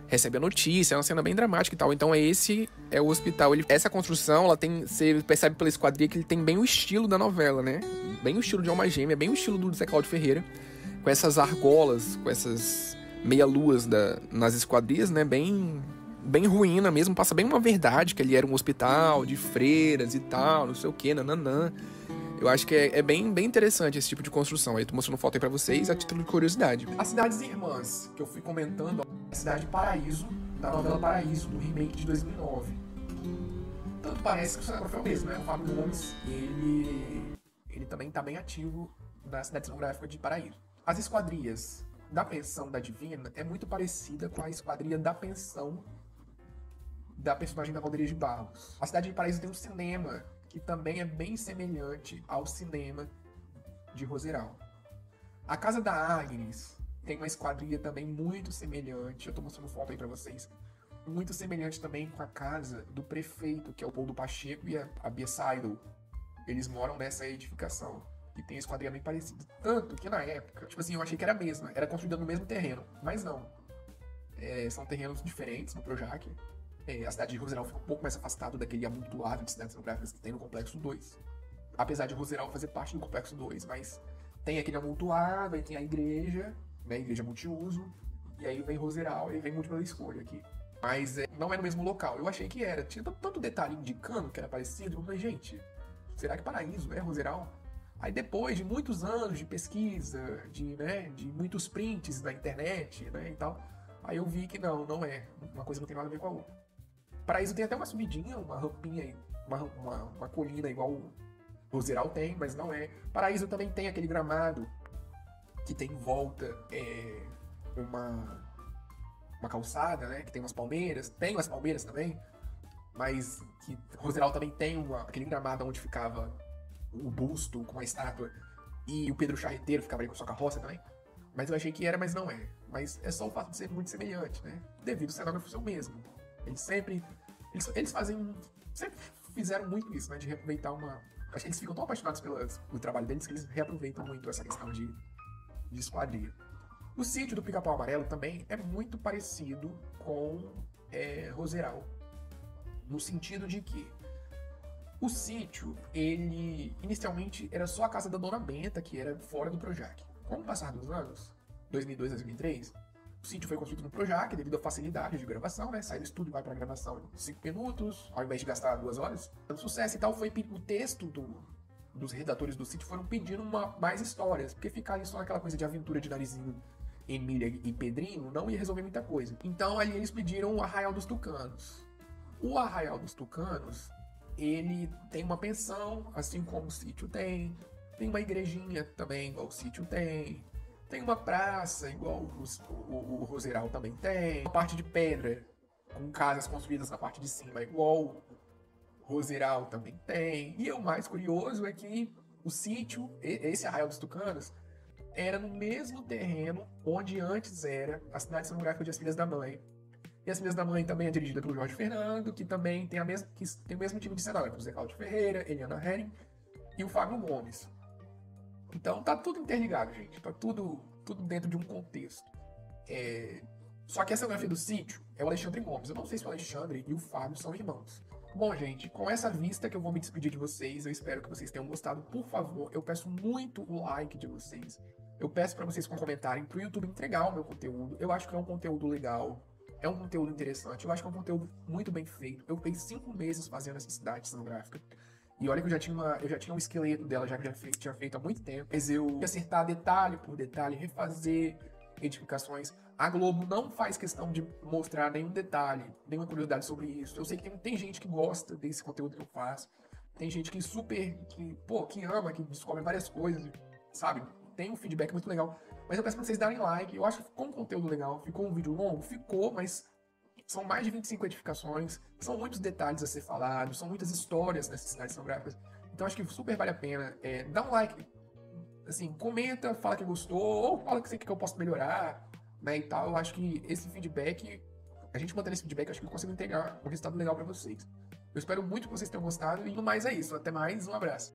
recebe a notícia, é uma cena bem dramática e tal. Então esse é o hospital. Essa construção, ela tem, você percebe pela esquadria que ele tem bem o estilo da novela, né? Bem o estilo de Alma Gêmea, bem o estilo do Zé Cláudio Ferreira, com essas argolas, com essas meia-luas nas esquadrias, né? Bem ruína mesmo, passa bem uma verdade que ele era um hospital de freiras e tal, não sei o que, nananã. Eu acho que é bem interessante esse tipo de construção. Aí eu tô mostrando foto aí pra vocês a título de curiosidade. As cidades irmãs que eu fui comentando, a cidade Paraíso, da novela Paraíso, do remake de 2009. Tanto parece que o cenógrafo é o mesmo, né? O Fábio Gomes, ele também tá bem ativo na cidade cenográfica de Paraíso. As esquadrias da Pensão da Divina é muito parecida com a esquadria da Pensão da personagem da Valderias de Barros. A cidade de Paraíso tem um cinema que também é bem semelhante ao cinema de Roseral. A casa da Agnes tem uma esquadria também muito semelhante, eu tô mostrando foto aí pra vocês, muito semelhante também com a casa do prefeito, que é o Paulo Pacheco e a Bia Seidel. Eles moram nessa edificação e tem a esquadria bem parecida. Tanto que na época, tipo assim, eu achei que era a mesma, era construída no mesmo terreno, mas não. São terrenos diferentes no Projac. A cidade de Roseral fica um pouco mais afastada daquele amontoado de cidades cenográficas que tem no Complexo 2. Apesar de Roseral fazer parte do Complexo 2, mas tem aquele amontoado, aí tem a igreja, né, a igreja multiuso, e aí vem Roseral e vem múltipla escolha aqui. Mas não é no mesmo local. Eu achei que era. Tinha tanto detalhe indicando que era parecido. Eu falei, gente, será que Paraíso é Roseral? Aí depois de muitos anos de pesquisa, de muitos prints na internet, né, e tal, aí eu vi que não é. Uma coisa não tem nada a ver com a outra. Paraíso tem até uma subidinha, uma rampinha, uma colina igual o Roseral tem, mas não é. Paraíso também tem aquele gramado que tem em volta uma calçada, né? Que tem umas palmeiras. Tem umas palmeiras também, mas que Roseral também tem aquele gramado onde ficava o busto com a estátua e o Pedro Charreteiro ficava ali com sua carroça também. Mas eu achei que era, mas não é. Mas é só o fato de ser muito semelhante, né? Devido ao cenógrafo ser o mesmo. Eles sempre fizeram muito isso, né? De reaproveitar acho que eles ficam tão apaixonados pelo trabalho deles que eles reaproveitam muito essa questão de esquadria. O sítio do Pica-Pau Amarelo também é muito parecido com Roseral. No sentido de que o sítio, ele inicialmente era só a casa da Dona Benta, que era fora do Projac. Com o passar dos anos, 2002, 2003, o sítio foi construído no Projac devido à facilidade de gravação, né? Sai do estúdio e vai pra gravação em 5 minutos, ao invés de gastar 2 horas. O sucesso e tal foi o texto dos redatores do sítio foram pedindo mais histórias, porque ficar ali só naquela coisa de aventura de narizinho Emília e Pedrinho, não ia resolver muita coisa. Então ali eles pediram o Arraial dos Tucanos. O Arraial dos Tucanos, ele tem uma pensão, assim como o sítio tem uma igrejinha também, igual o sítio tem uma praça, igual o Roseral também tem, uma parte de pedra, com casas construídas na parte de cima, igual o Roseral também tem. E o mais curioso é que o sítio, esse Arraial dos Tucanos, era no mesmo terreno onde antes era a cidade cenográfica de As Filhas da Mãe. E As Filhas da Mãe também é dirigida pelo Jorge Fernando, que também tem, que tem o mesmo time de cenógrafos, Zé Cláudio Ferreira, Eliana Herring e o Fábio Gomes. Então tá tudo interligado, gente. Tá tudo dentro de um contexto. Só que a cenografia do sítio é o Alexandre Gomes. Eu não sei se o Alexandre e o Fábio são irmãos. Bom, gente, com essa vista que eu vou me despedir de vocês, eu espero que vocês tenham gostado. Por favor, eu peço muito o like de vocês. Eu peço para vocês comentarem pro YouTube entregar o meu conteúdo. Eu acho que é um conteúdo legal. É um conteúdo interessante. Eu acho que é um conteúdo muito bem feito. Eu fiquei 5 meses fazendo essa cidade cenográfica. E olha que eu já tinha um esqueleto dela, já tinha feito há muito tempo. Mas eu ia acertar detalhe por detalhe, refazer edificações. A Globo não faz questão de mostrar nenhum detalhe, nenhuma curiosidade sobre isso. Eu sei que tem gente que gosta desse conteúdo que eu faço. Tem gente que que ama, que descobre várias coisas, sabe? Tem um feedback muito legal. Mas eu peço pra vocês darem like. Eu acho que ficou um conteúdo legal. Ficou um vídeo longo? Ficou, mas são mais de 25 edificações, são muitos detalhes a ser falados, são muitas histórias nessas cidades cenográficas. Então acho que super vale a pena. Dá um like, assim, comenta, fala que gostou, ou fala que eu posso melhorar, né, e tal. Eu acho que esse feedback, a gente mantendo esse feedback, acho que eu consigo entregar um resultado legal pra vocês. Eu espero muito que vocês tenham gostado, e no mais é isso. Até mais, um abraço.